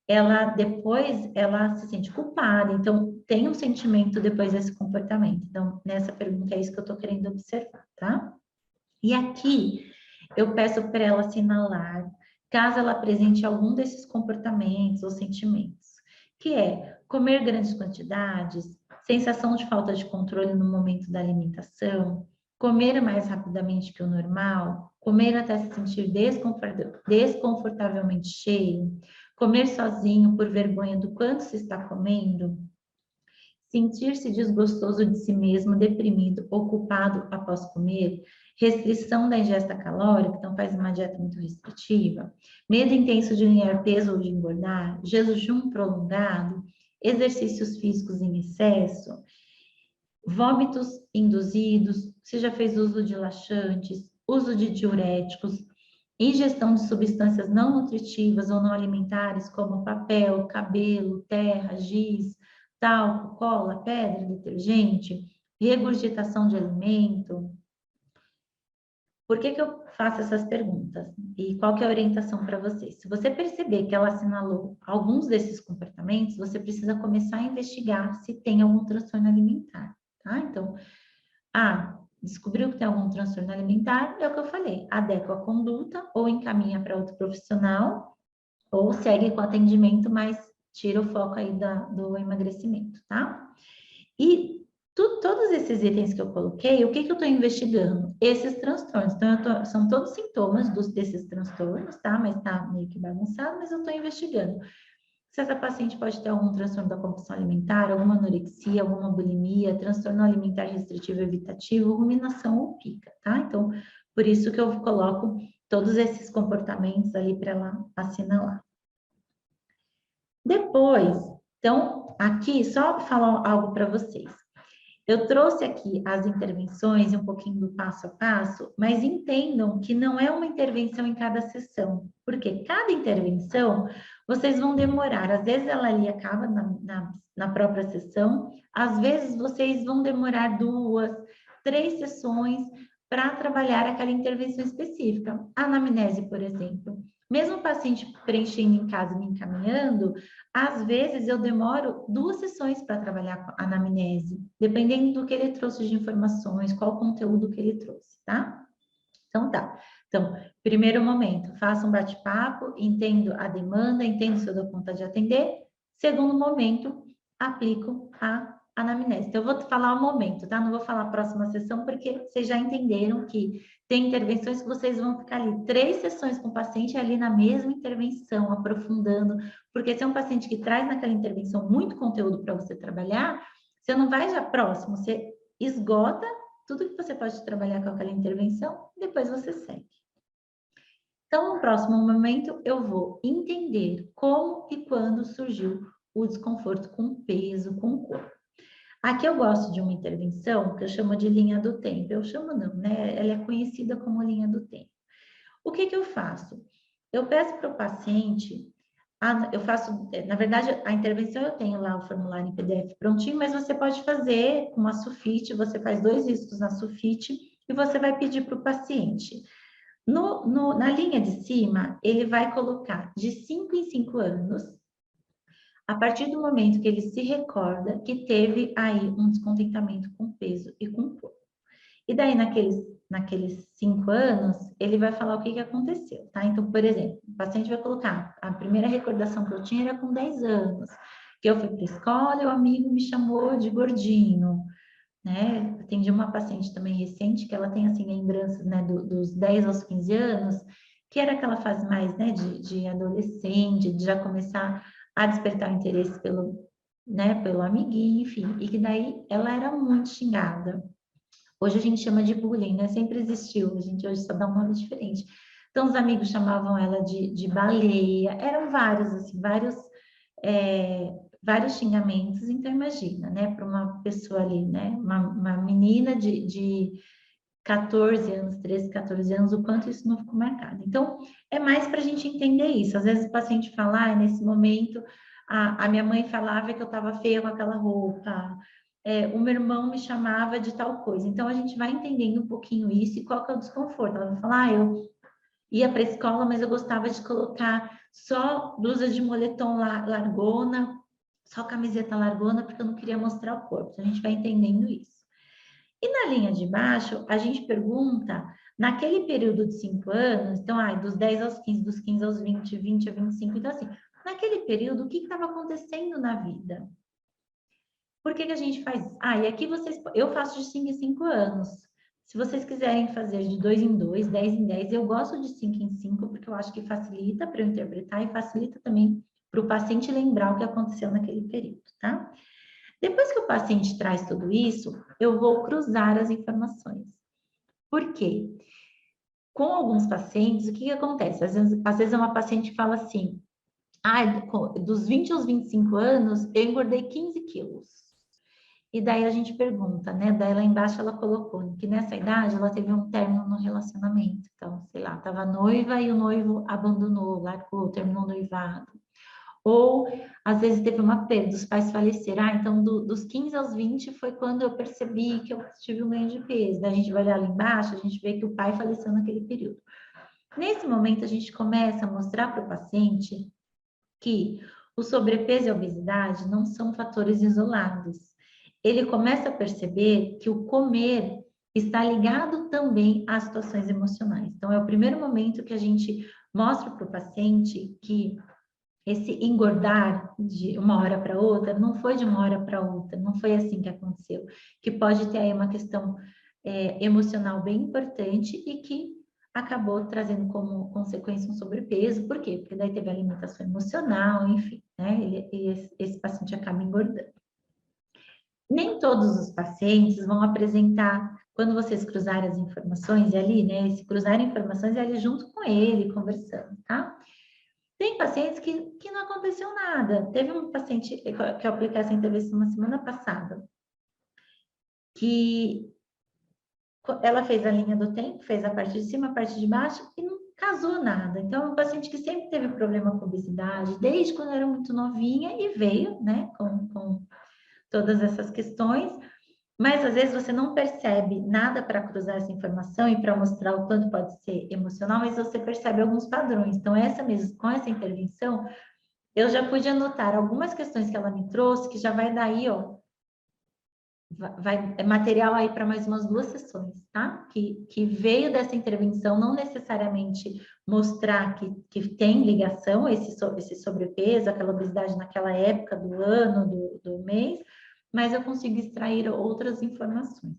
ela depois ela se sente culpada, então tem um sentimento depois desse comportamento. Então, nessa pergunta é isso que eu estou querendo observar, tá? E aqui eu peço para ela assinalar, caso ela apresente algum desses comportamentos ou sentimentos, que é comer grandes quantidades, sensação de falta de controle no momento da alimentação, comer mais rapidamente que o normal, comer até se sentir desconfortavelmente cheio, comer sozinho por vergonha do quanto se está comendo, sentir-se desgostoso de si mesmo, deprimido, ocupado após comer, restrição da ingesta calórica, então faz uma dieta muito restritiva, medo intenso de ganhar peso ou de engordar, jejum prolongado, exercícios físicos em excesso, vômitos induzidos, se já fez uso de laxantes, uso de diuréticos, ingestão de substâncias não nutritivas ou não alimentares, como papel, cabelo, terra, giz, talco, cola, pedra, detergente, regurgitação de alimento. Por que eu faço essas perguntas? E qual que é a orientação para vocês? Se você perceber que ela assinalou alguns desses comportamentos, você precisa começar a investigar se tem algum transtorno alimentar, tá? Então, descobriu que tem algum transtorno alimentar, é o que eu falei, adequa a conduta ou encaminha para outro profissional ou segue com atendimento, mas tira o foco aí do emagrecimento, tá? E todos esses itens que eu coloquei, o que eu estou investigando? Esses transtornos. Então, são todos sintomas desses transtornos, tá? Mas tá meio que bagunçado, mas eu estou investigando. Se essa paciente pode ter algum transtorno da compulsão alimentar, alguma anorexia, alguma bulimia, transtorno alimentar restritivo evitativo, ruminação ou pica, tá? Então, por isso que eu coloco todos esses comportamentos ali para ela assinalar. Depois, então, aqui, só falar algo para vocês. Eu trouxe aqui as intervenções e um pouquinho do passo a passo, mas entendam que não é uma intervenção em cada sessão, porque cada intervenção vocês vão demorar, às vezes ela ali acaba na própria sessão, às vezes vocês vão demorar 2, 3 sessões para trabalhar aquela intervenção específica. A anamnese, por exemplo. Mesmo o paciente preenchendo em casa e me encaminhando, às vezes eu demoro 2 sessões para trabalhar a anamnese, dependendo do que ele trouxe de informações, qual o conteúdo que ele trouxe, tá? Então tá. Então, primeiro momento, faço um bate-papo, entendo a demanda, entendo se eu dou conta de atender. Segundo momento, aplico a anamnese. Então, eu vou falar o momento, tá? Não vou falar a próxima sessão, porque vocês já entenderam que tem intervenções que vocês vão ficar ali 3 sessões com o paciente ali na mesma intervenção, aprofundando, porque se é um paciente que traz naquela intervenção muito conteúdo para você trabalhar, você não vai já próximo, você esgota tudo que você pode trabalhar com aquela intervenção, depois você segue. Então, no próximo momento, eu vou entender como e quando surgiu o desconforto com peso, com o corpo. Aqui eu gosto de uma intervenção que eu chamo de linha do tempo. Eu chamo não, né? Ela é conhecida como linha do tempo. O que eu faço? Eu peço para o paciente, eu faço, na verdade, a intervenção eu tenho lá o formulário em PDF prontinho, mas você pode fazer com uma sulfite, você faz 2 riscos na sulfite e você vai pedir para o paciente. Na linha de cima, ele vai colocar de 5 em 5 anos, a partir do momento que ele se recorda que teve aí um descontentamento com peso e com corpo. E daí, naqueles 5 anos, ele vai falar o que aconteceu, tá? Então, por exemplo, o paciente vai colocar, a primeira recordação que eu tinha era com 10 anos, que eu fui para a escola e o amigo me chamou de gordinho, né? Atendi uma paciente também recente, que ela tem, assim, lembranças, né, dos 10 aos 15 anos, que era aquela fase mais, né, de adolescente, de já começar a despertar o interesse pelo amiguinho, enfim, e que daí ela era muito xingada. Hoje a gente chama de bullying, né? Sempre existiu, a gente hoje só dá um nome diferente. Então, os amigos chamavam ela de baleia, eram vários, assim, vários xingamentos. Então, imagina, né? Para uma pessoa ali, né? Uma menina de 14 anos, 13, 14 anos, o quanto isso não ficou marcado. Então, é mais para a gente entender isso. Às vezes o paciente fala, nesse momento, a minha mãe falava que eu estava feia com aquela roupa, o meu irmão me chamava de tal coisa. Então, a gente vai entendendo um pouquinho isso e qual que é o desconforto. Ela vai falar, ia para a escola, mas eu gostava de colocar só blusa de moletom largona, só camiseta largona, porque eu não queria mostrar o corpo. Então, a gente vai entendendo isso. E na linha de baixo, a gente pergunta, naquele período de 5 anos, então, dos 10 aos 15, dos 15 aos 20, 20 a 25, então assim, naquele período, o que estava acontecendo na vida? Por que que a gente faz? E aqui eu faço de 5 em 5 anos. Se vocês quiserem fazer de 2 em 2, 10 em 10, eu gosto de 5 em 5, porque eu acho que facilita para eu interpretar e facilita também para o paciente lembrar o que aconteceu naquele período, tá? Depois que o paciente traz tudo isso, eu vou cruzar as informações. Por quê? Com alguns pacientes, o que acontece? Às vezes uma paciente fala assim, dos 20 aos 25 anos, eu engordei 15 quilos. E daí a gente pergunta, né? Daí lá embaixo ela colocou que nessa idade ela teve um término no relacionamento. Então, sei lá, estava noiva e o noivo abandonou, largou, terminou o noivado. Ou, às vezes, teve uma perda, os pais faleceram. Então, dos 15 aos 20 foi quando eu percebi que eu tive um ganho de peso. Daí a gente vai olhar lá embaixo, a gente vê que o pai faleceu naquele período. Nesse momento, a gente começa a mostrar para o paciente que o sobrepeso e a obesidade não são fatores isolados. Ele começa a perceber que o comer está ligado também às situações emocionais. Então, é o primeiro momento que a gente mostra para o paciente que esse engordar de uma hora para outra não foi de uma hora para outra, não foi assim que aconteceu, que pode ter aí uma questão emocional bem importante e que acabou trazendo como consequência um sobrepeso. Por quê? Porque daí teve alimentação emocional, enfim, né? Esse paciente acaba engordando. Nem todos os pacientes vão apresentar, quando vocês cruzarem as informações, é ali, né? Se cruzarem informações, é ali junto com ele, conversando, tá? Tem pacientes que não aconteceu nada. Teve um paciente que eu apliquei essa entrevista uma semana passada, que ela fez a linha do tempo, fez a parte de cima, a parte de baixo e não casou nada. Então, é um paciente que sempre teve problema com obesidade, desde quando era muito novinha e veio, né, com todas essas questões. Mas às vezes você não percebe nada para cruzar essa informação e para mostrar o quanto pode ser emocional, mas você percebe alguns padrões. Então, com essa intervenção, eu já pude anotar algumas questões que ela me trouxe, que já vai daí, ó, é material aí para mais umas 2 sessões, tá? Que veio dessa intervenção, não necessariamente mostrar que tem ligação, esse sobrepeso, aquela obesidade naquela época do ano, do mês, mas eu consigo extrair outras informações.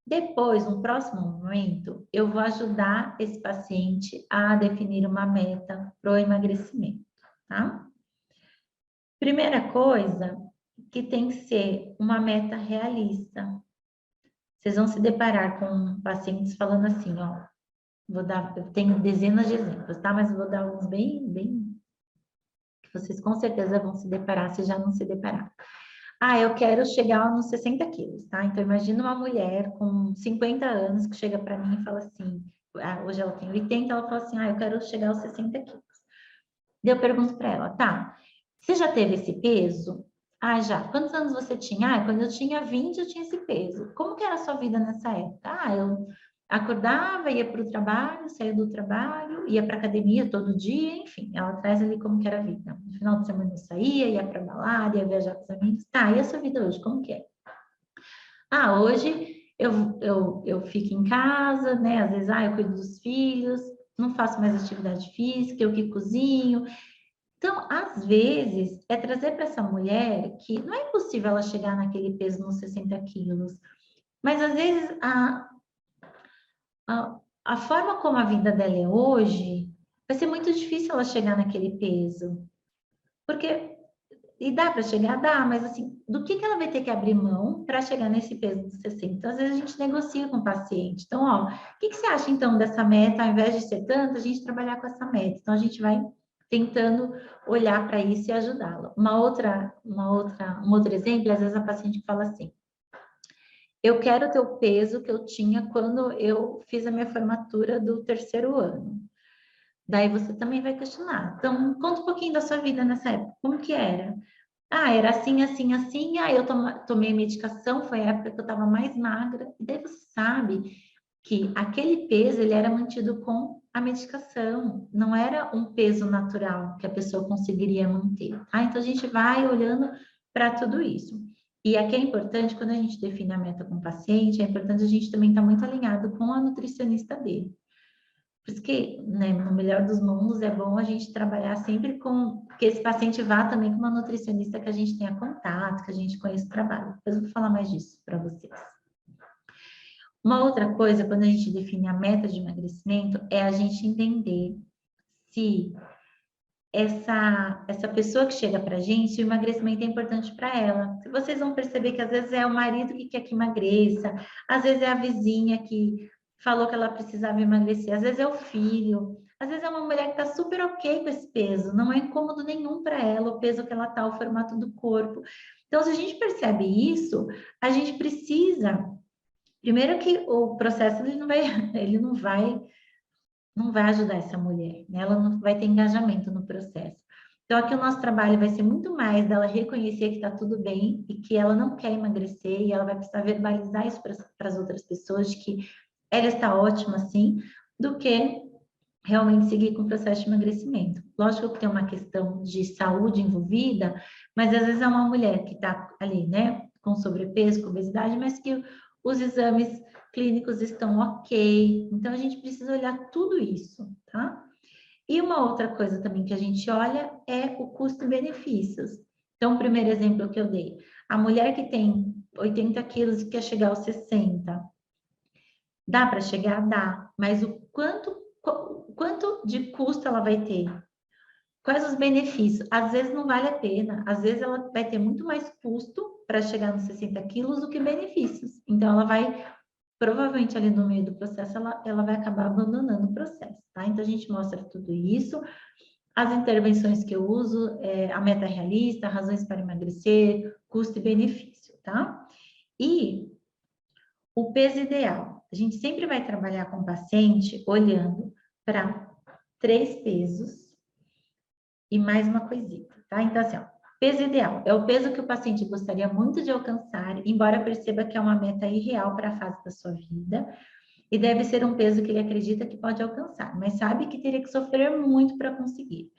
Depois, no próximo momento, eu vou ajudar esse paciente a definir uma meta para o emagrecimento, tá? Primeira coisa, que tem que ser uma meta realista. Vocês vão se deparar com pacientes falando assim, ó, eu tenho dezenas de exemplos, tá? Mas eu vou dar alguns bem, que vocês com certeza vão se deparar, se já não se depararam. Eu quero chegar nos 60 quilos, tá? Então, imagina uma mulher com 50 anos que chega para mim e fala assim, hoje ela tem 80, ela fala assim, eu quero chegar aos 60 quilos. Daí eu pergunto para ela, tá, você já teve esse peso? Já. Quantos anos você tinha? Quando eu tinha 20, eu tinha esse peso. Como que era a sua vida nessa época? Eu acordava, ia para o trabalho, saía do trabalho, ia para academia todo dia, enfim, ela traz ali como que era a vida. No final de semana eu saía, ia para balada, ia viajar com os amigos. E a sua vida hoje, como que é? Hoje eu fico em casa, né? Às vezes, eu cuido dos filhos, não faço mais atividade física, eu que cozinho. Então, às vezes, é trazer para essa mulher que não é impossível ela chegar naquele peso nos 60 quilos, mas às vezes a forma como a vida dela é hoje, vai ser muito difícil ela chegar naquele peso. Porque, e dá para chegar? Dá, mas assim, do que ela vai ter que abrir mão para chegar nesse peso dos 60? Então, às vezes a gente negocia com o paciente. Então, ó, o que você acha então dessa meta? Ao invés de ser tanto, a gente trabalhar com essa meta. Então, a gente vai tentando olhar para isso e ajudá-la. Um outro exemplo, às vezes a paciente fala assim, eu quero ter o peso que eu tinha quando eu fiz a minha formatura do 3º ano. Daí você também vai questionar. Então, conta um pouquinho da sua vida nessa época. Como que era? Era assim, assim, assim. Eu tomei medicação, foi a época que eu estava mais magra. E daí você sabe, que aquele peso ele era mantido com a medicação, não era um peso natural que a pessoa conseguiria manter, tá? Então a gente vai olhando para tudo isso. E aqui é importante, quando a gente define a meta com o paciente, é importante a gente também estar muito alinhado com a nutricionista dele. Por isso que, né, no melhor dos mundos, é bom a gente trabalhar sempre com que esse paciente vá também com uma nutricionista que a gente tenha contato, que a gente conheça o trabalho. Depois eu vou falar mais disso para vocês. Uma outra coisa, quando a gente define a meta de emagrecimento, é a gente entender se essa pessoa que chega para a gente, o emagrecimento é importante para ela. Vocês vão perceber que às vezes é o marido que quer que emagreça, às vezes é a vizinha que falou que ela precisava emagrecer, às vezes é o filho, às vezes é uma mulher que está super ok com esse peso, não é incômodo nenhum para ela o peso que ela está, o formato do corpo. Então, se a gente percebe isso, a gente precisa, primeiro que o processo ele não vai ajudar essa mulher, né? Ela não vai ter engajamento no processo. Então, aqui o nosso trabalho vai ser muito mais dela reconhecer que está tudo bem e que ela não quer emagrecer e ela vai precisar verbalizar isso para as outras pessoas, de que ela está ótima assim, do que realmente seguir com o processo de emagrecimento. Lógico que tem uma questão de saúde envolvida, mas às vezes é uma mulher que está ali, né, com sobrepeso, com obesidade, mas que os exames clínicos estão ok. Então, a gente precisa olhar tudo isso, tá? E uma outra coisa também que a gente olha é o custo e benefícios. Então, o primeiro exemplo que eu dei, a mulher que tem 80 quilos e quer chegar aos 60, dá para chegar? Dá, mas o quanto de custo ela vai ter? Quais os benefícios? Às vezes não vale a pena, às vezes ela vai ter muito mais custo para chegar nos 60 quilos do que benefícios. Então, ela vai, provavelmente ali no meio do processo, ela vai acabar abandonando o processo, tá? Então, a gente mostra tudo isso, as intervenções que eu uso, a meta realista, razões para emagrecer, custo e benefício, tá? E o peso ideal. A gente sempre vai trabalhar com o paciente olhando para 3 pesos e mais uma coisinha, tá? Então, assim, ó, peso ideal é o peso que o paciente gostaria muito de alcançar, embora perceba que é uma meta irreal para a fase da sua vida, e deve ser um peso que ele acredita que pode alcançar, mas sabe que teria que sofrer muito para conseguir.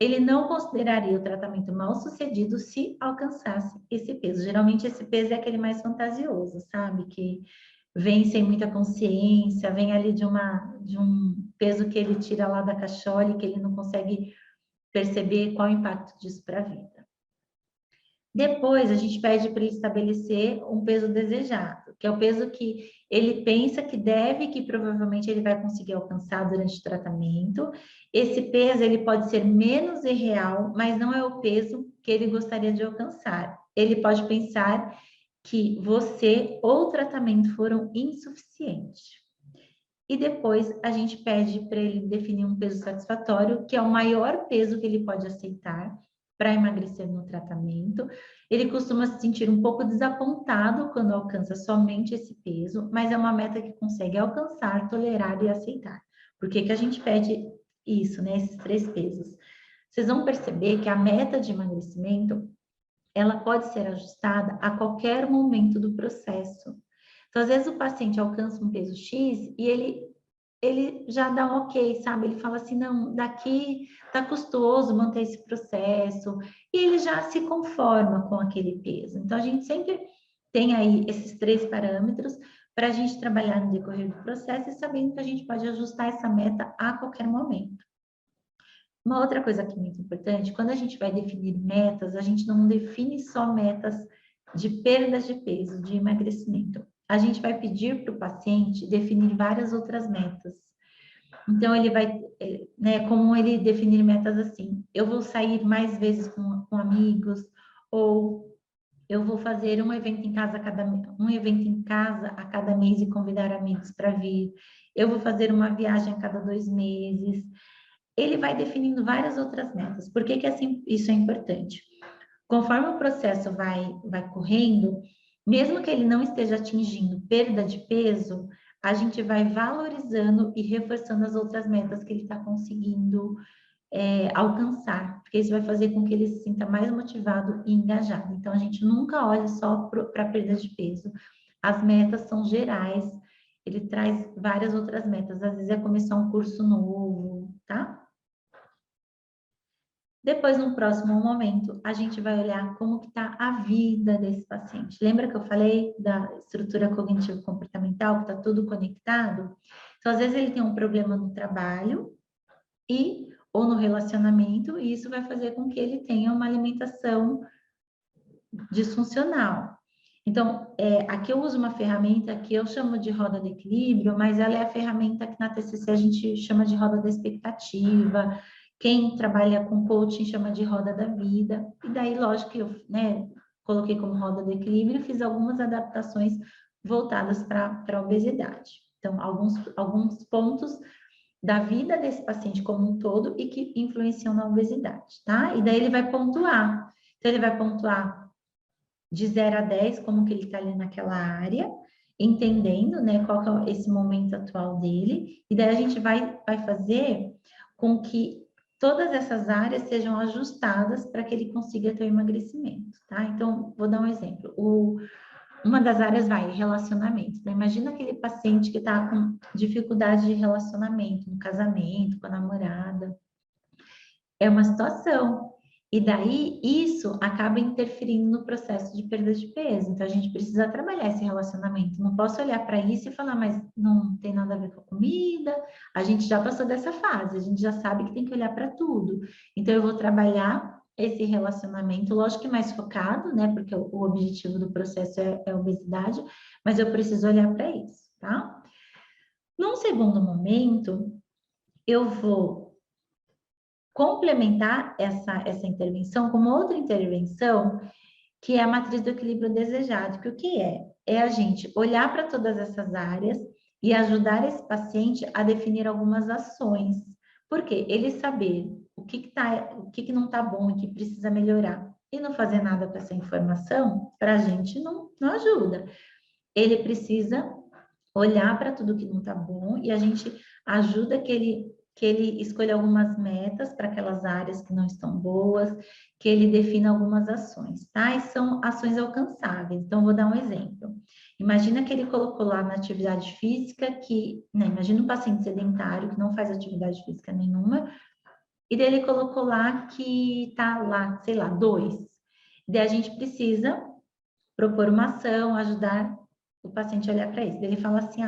Ele não consideraria o tratamento mal sucedido se alcançasse esse peso. Geralmente, esse peso é aquele mais fantasioso, sabe? Que vem sem muita consciência, vem ali de um peso que ele tira lá da cachola e que ele não consegue perceber qual o impacto disso para a vida. Depois, a gente pede para ele estabelecer um peso desejado, que é o peso que ele pensa que deve, que provavelmente ele vai conseguir alcançar durante o tratamento. Esse peso, ele pode ser menos irreal, mas não é o peso que ele gostaria de alcançar. Ele pode pensar que você ou o tratamento foram insuficientes. E depois a gente pede para ele definir um peso satisfatório, que é o maior peso que ele pode aceitar para emagrecer no tratamento. Ele costuma se sentir um pouco desapontado quando alcança somente esse peso, mas é uma meta que consegue alcançar, tolerar e aceitar. Por que que a gente pede isso, né? Esses 3 pesos. Vocês vão perceber que a meta de emagrecimento, ela pode ser ajustada a qualquer momento do processo. Então, às vezes o paciente alcança um peso X e ele já dá um ok, sabe? Ele fala assim, não, daqui tá custoso manter esse processo, e ele já se conforma com aquele peso. Então, a gente sempre tem aí esses 3 parâmetros para a gente trabalhar no decorrer do processo e sabendo que a gente pode ajustar essa meta a qualquer momento. Uma outra coisa que é muito importante, quando a gente vai definir metas, a gente não define só metas de perda de peso, de emagrecimento. A gente vai pedir para o paciente definir várias outras metas. Então, ele vai, né, como ele definir metas assim, eu vou sair mais vezes com amigos, ou eu vou fazer um evento em casa a cada mês e convidar amigos para vir. Eu vou fazer uma viagem a cada 2 meses. Ele vai definindo várias outras metas. Por que que assim, isso é importante? Conforme o processo vai correndo, mesmo que ele não esteja atingindo perda de peso, a gente vai valorizando e reforçando as outras metas que ele está conseguindo alcançar, porque isso vai fazer com que ele se sinta mais motivado e engajado. Então, a gente nunca olha só para a perda de peso. As metas são gerais ele traz várias outras metas. Às vezes é começar um curso novo, tá? Depois, no próximo momento, a gente vai olhar como que está a vida desse paciente. Lembra que eu falei da estrutura cognitivo-comportamental, que está tudo conectado? Então, às vezes ele tem um problema no trabalho ou no relacionamento, e isso vai fazer com que ele tenha uma alimentação disfuncional. Então, aqui eu uso uma ferramenta que eu chamo de roda de equilíbrio, mas ela é a ferramenta que na TCC a gente chama de roda da expectativa. Quem trabalha com coaching chama de roda da vida. E daí, lógico que eu, né, coloquei como roda do equilíbrio e fiz algumas adaptações voltadas para a obesidade. Então, alguns pontos da vida desse paciente como um todo e que influenciam na obesidade, tá? E daí ele vai pontuar. Então, ele vai pontuar de 0 a 10, como que ele está ali naquela área, entendendo, né, qual que é esse momento atual dele, e daí a gente vai fazer com que todas essas áreas sejam ajustadas para que ele consiga ter o emagrecimento, tá? Então, vou dar um exemplo. Uma das áreas vai relacionamento. Né? Imagina aquele paciente que está com dificuldade de relacionamento, no casamento, com a namorada. É uma situação. E daí, isso acaba interferindo no processo de perda de peso. Então, a gente precisa trabalhar esse relacionamento. Não posso olhar para isso e falar, mas não tem nada a ver com a comida. A gente já passou dessa fase, a gente já sabe que tem que olhar para tudo. Então, eu vou trabalhar esse relacionamento, lógico que mais focado, né? Porque o objetivo do processo é a obesidade, mas eu preciso olhar para isso, tá? Num segundo momento, eu vou complementar essa intervenção com uma outra intervenção, que é a matriz do equilíbrio desejado, que o que é? É a gente olhar para todas essas áreas e ajudar esse paciente a definir algumas ações. Por quê? Ele saber o que não está bom e que precisa melhorar e não fazer nada com essa informação, para a gente não ajuda. Ele precisa olhar para tudo que não está bom e a gente ajuda que ele escolha algumas metas para aquelas áreas que não estão boas, que ele defina algumas ações, tá? E são ações alcançáveis. Então, vou dar um exemplo. Imagina que ele colocou lá na atividade física né, imagina um paciente sedentário que não faz atividade física nenhuma, e daí ele colocou lá que tá lá, sei lá, 2. Daí a gente precisa propor uma ação, ajudar o paciente a olhar para isso. Ele fala assim,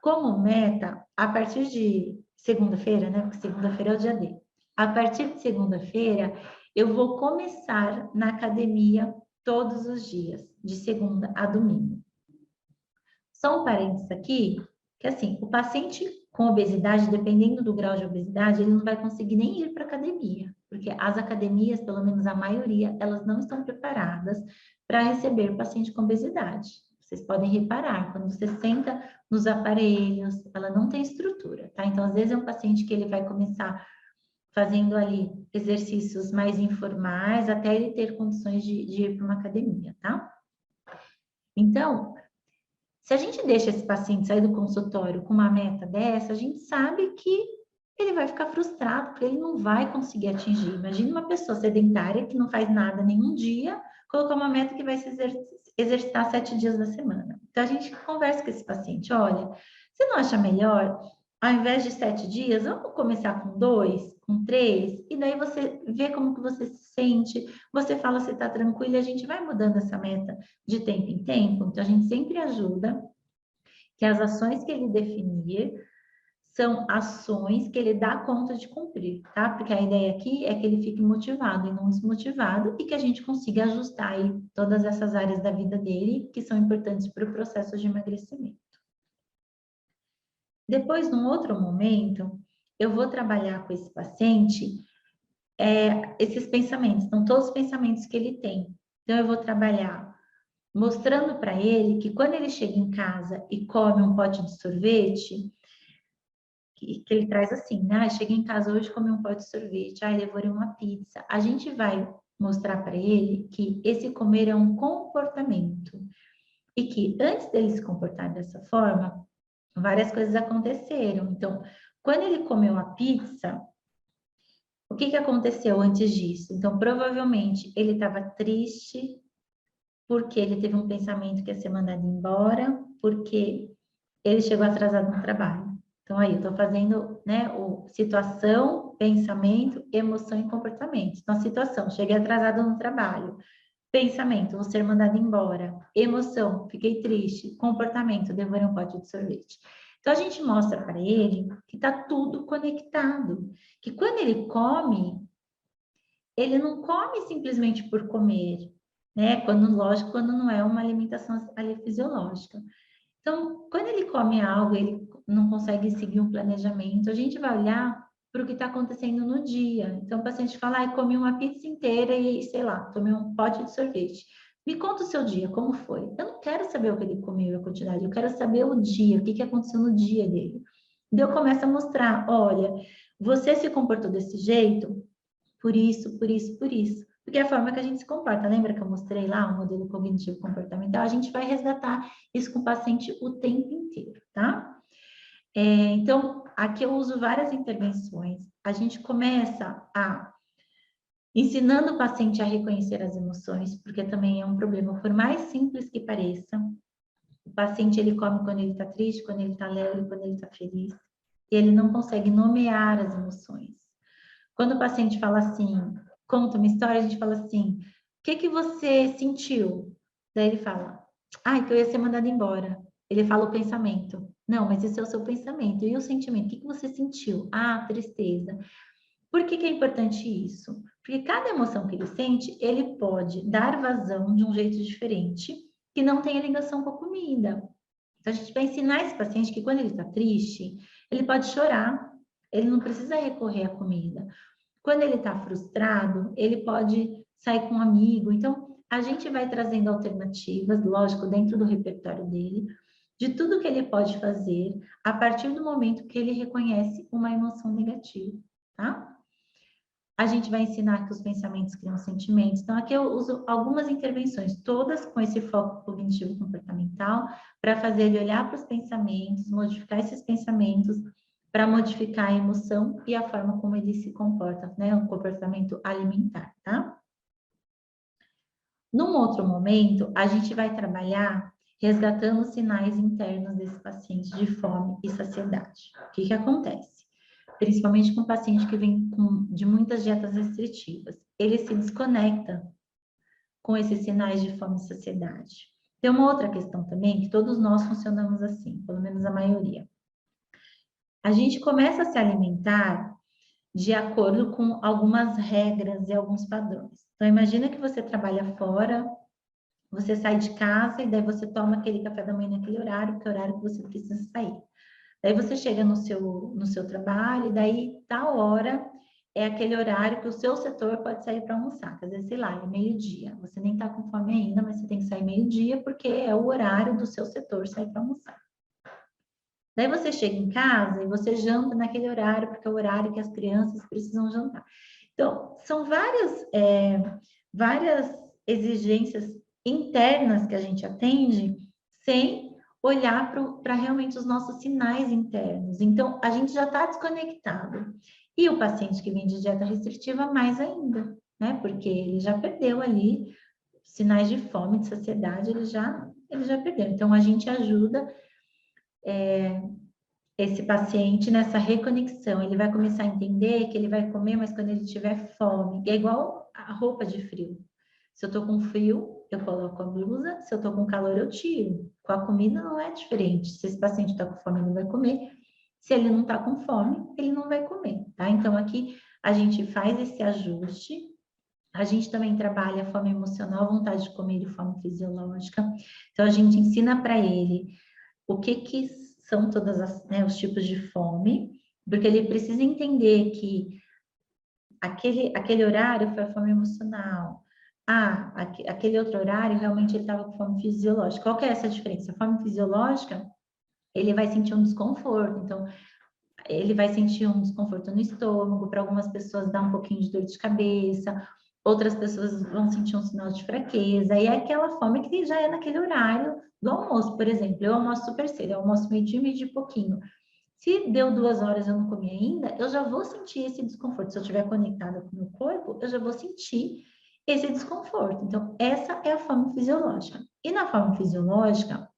como meta, a partir de segunda-feira, né? Porque segunda-feira é o dia D. A partir de segunda-feira, eu vou começar na academia todos os dias, de segunda a domingo. Só um parênteses aqui, que assim, o paciente com obesidade, dependendo do grau de obesidade, ele não vai conseguir nem ir para academia, porque as academias, pelo menos a maioria, elas não estão preparadas para receber paciente com obesidade. Vocês podem reparar, quando você senta nos aparelhos, ela não tem estrutura, tá? Então, às vezes é um paciente que ele vai começar fazendo ali exercícios mais informais, até ele ter condições de ir para uma academia, tá? Então, se a gente deixa esse paciente sair do consultório com uma meta dessa, a gente sabe que ele vai ficar frustrado, porque ele não vai conseguir atingir. Imagina uma pessoa sedentária que não faz nada nenhum dia, colocar uma meta que vai se exercitar 7 dias da semana. Então, a gente conversa com esse paciente, olha, você não acha melhor, ao invés de 7 dias, vamos começar com 2, com 3, e daí você vê como que você se sente, você fala se está tranquilo, e a gente vai mudando essa meta de tempo em tempo. Então, a gente sempre ajuda que as ações que ele definir são ações que ele dá conta de cumprir, tá? Porque a ideia aqui é que ele fique motivado e não desmotivado e que a gente consiga ajustar aí todas essas áreas da vida dele que são importantes para o processo de emagrecimento. Depois, num outro momento, eu vou trabalhar com esse paciente esses pensamentos, então todos os pensamentos que ele tem. Então, eu vou trabalhar mostrando para ele que quando ele chega em casa e come um pote de sorvete, que ele traz assim, né? Cheguei em casa hoje, comi um pote de sorvete, devorei uma pizza. A gente vai mostrar para ele que esse comer é um comportamento e que antes dele se comportar dessa forma, várias coisas aconteceram. Então, quando ele comeu a pizza, o que aconteceu antes disso? Então, provavelmente ele estava triste porque ele teve um pensamento que ia ser mandado embora, porque ele chegou atrasado no trabalho. Então, aí, eu estou fazendo, né, situação, pensamento, emoção e comportamento. Então, situação, cheguei atrasado no trabalho. Pensamento, vou ser mandado embora. Emoção, fiquei triste. Comportamento, devorei um pote de sorvete. Então, a gente mostra para ele que está tudo conectado. Que quando ele não come simplesmente por comer, né? Lógico, quando não é uma alimentação ali fisiológica. Então, quando ele come algo, ele não consegue seguir um planejamento, a gente vai olhar para o que está acontecendo no dia. Então, o paciente fala, ah, comi uma pizza inteira e, sei lá, tomei um pote de sorvete. Me conta o seu dia, como foi? Eu não quero saber o que ele comeu, a quantidade, eu quero saber o dia, o que aconteceu no dia dele. Daí eu começo a mostrar, olha, você se comportou desse jeito, por isso, por isso, por isso. Porque é a forma que a gente se comporta. Lembra que eu mostrei lá o modelo cognitivo comportamental? A gente vai resgatar isso com o paciente o tempo inteiro, tá? Então, aqui eu uso várias intervenções. A gente começa ensinando o paciente a reconhecer as emoções, porque também é um problema, por mais simples que pareça. O paciente, ele come quando ele está triste, quando ele está alegre, quando ele está feliz. E ele não consegue nomear as emoções. Quando o paciente fala assim, conta uma história, a gente fala assim, o que você sentiu? Daí ele fala, que eu ia ser mandado embora. Ele fala o pensamento. Não, mas esse é o seu pensamento. E o sentimento? O que você sentiu? Tristeza. Por que é importante isso? Porque cada emoção que ele sente, ele pode dar vazão de um jeito diferente, que não tenha ligação com a comida. Então, a gente vai ensinar esse paciente que quando ele está triste, ele pode chorar, ele não precisa recorrer à comida. Quando ele está frustrado, ele pode sair com um amigo. Então, a gente vai trazendo alternativas, lógico, dentro do repertório dele, de tudo que ele pode fazer a partir do momento que ele reconhece uma emoção negativa, tá? A gente vai ensinar que os pensamentos criam sentimentos. Então, aqui eu uso algumas intervenções, todas com esse foco cognitivo comportamental, para fazer ele olhar para os pensamentos, modificar esses pensamentos, para modificar a emoção e a forma como ele se comporta, né? O comportamento alimentar, tá? Num outro momento, a gente vai trabalhar resgatando os sinais internos desse paciente de fome e saciedade. O que acontece? Principalmente com o paciente que vem de muitas dietas restritivas. Ele se desconecta com esses sinais de fome e saciedade. Tem uma outra questão também, que todos nós funcionamos assim, pelo menos a maioria. A gente começa a se alimentar de acordo com algumas regras e alguns padrões. Então, imagina que você trabalha fora, você sai de casa e daí você toma aquele café da manhã naquele horário, que é o horário que você precisa sair. Daí você chega no seu trabalho, e daí tal hora é aquele horário que o seu setor pode sair para almoçar. Às vezes, sei lá, é meio-dia. Você nem está com fome ainda, mas você tem que sair meio-dia porque é o horário do seu setor sair para almoçar. Daí você chega em casa e você janta naquele horário, porque é o horário que as crianças precisam jantar. Então, são várias exigências internas que a gente atende sem olhar para realmente os nossos sinais internos. Então, a gente já está desconectado. E o paciente que vem de dieta restritiva, mais ainda, né? Porque ele já perdeu ali sinais de fome, de saciedade, ele já perdeu. Então, a gente ajuda esse paciente nessa reconexão. Ele vai começar a entender que ele vai comer, mas quando ele tiver fome. É igual a roupa de frio. Se eu tô com frio, eu coloco a blusa. Se eu tô com calor, eu tiro. Com a comida não é diferente. Se esse paciente tá com fome, ele vai comer. Se ele não tá com fome, ele não vai comer, tá? Então, aqui a gente faz esse ajuste. A gente também trabalha a fome emocional, vontade de comer e fome fisiológica. Então, a gente ensina para ele o que são todas os tipos de fome, porque ele precisa entender que aquele horário foi a fome emocional. Aquele outro horário realmente ele estava com fome fisiológica. Qual que é essa diferença? A fome fisiológica, ele vai sentir um desconforto, então ele vai sentir um desconforto no estômago, para algumas pessoas dá um pouquinho de dor de cabeça, outras pessoas vão sentir um sinal de fraqueza, e é aquela fome que já é naquele horário do almoço, por exemplo. Eu almoço super cedo, eu almoço meio-dia e pouquinho. Se deu 2 horas e eu não comi ainda, eu já vou sentir esse desconforto. Se eu estiver conectada com o meu corpo, eu já vou sentir esse desconforto. Então, essa é a fome fisiológica. E na fome fisiológica,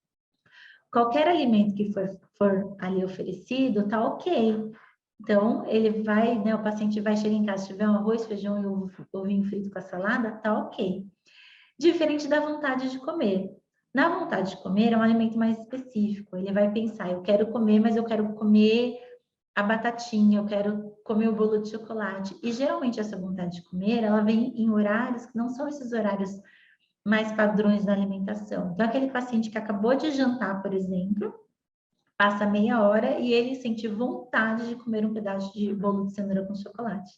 qualquer alimento que for ali oferecido, tá ok. Então, ele vai, né, o paciente vai chegar em casa, se tiver um arroz, feijão e ovinho frito com a salada, tá ok. Diferente da vontade de comer. Na vontade de comer é um alimento mais específico. Ele vai pensar, eu quero comer, mas eu quero comer a batatinha, eu quero comer o bolo de chocolate. E geralmente essa vontade de comer, ela vem em horários que não são esses horários mais padrões da alimentação. Então, aquele paciente que acabou de jantar, por exemplo, passa meia hora e ele sente vontade de comer um pedaço de bolo de cenoura com chocolate.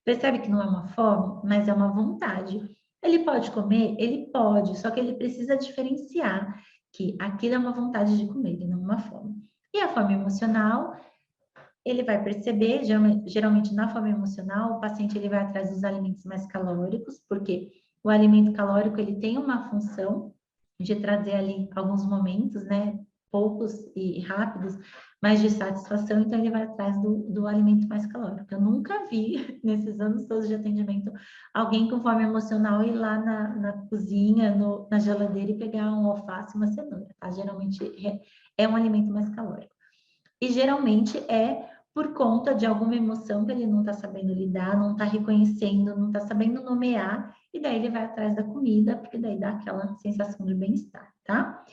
Percebe que não é uma fome, mas é uma vontade. Ele pode comer? Ele pode, só que ele precisa diferenciar que aquilo é uma vontade de comer e não uma fome. E a fome emocional, ele vai perceber, geralmente na fome emocional, o paciente ele vai atrás dos alimentos mais calóricos, porque o alimento calórico ele tem uma função de trazer ali alguns momentos, né, poucos e rápidos, mas de satisfação, então ele vai atrás do alimento mais calórico. Eu nunca vi, nesses anos todos de atendimento, alguém com fome emocional ir lá na cozinha, na geladeira e pegar um alface e uma cenoura, tá? Geralmente é um alimento mais calórico. E geralmente é por conta de alguma emoção que ele não está sabendo lidar, não está reconhecendo, não está sabendo nomear, e daí ele vai atrás da comida, porque daí dá aquela sensação de bem-estar, tá?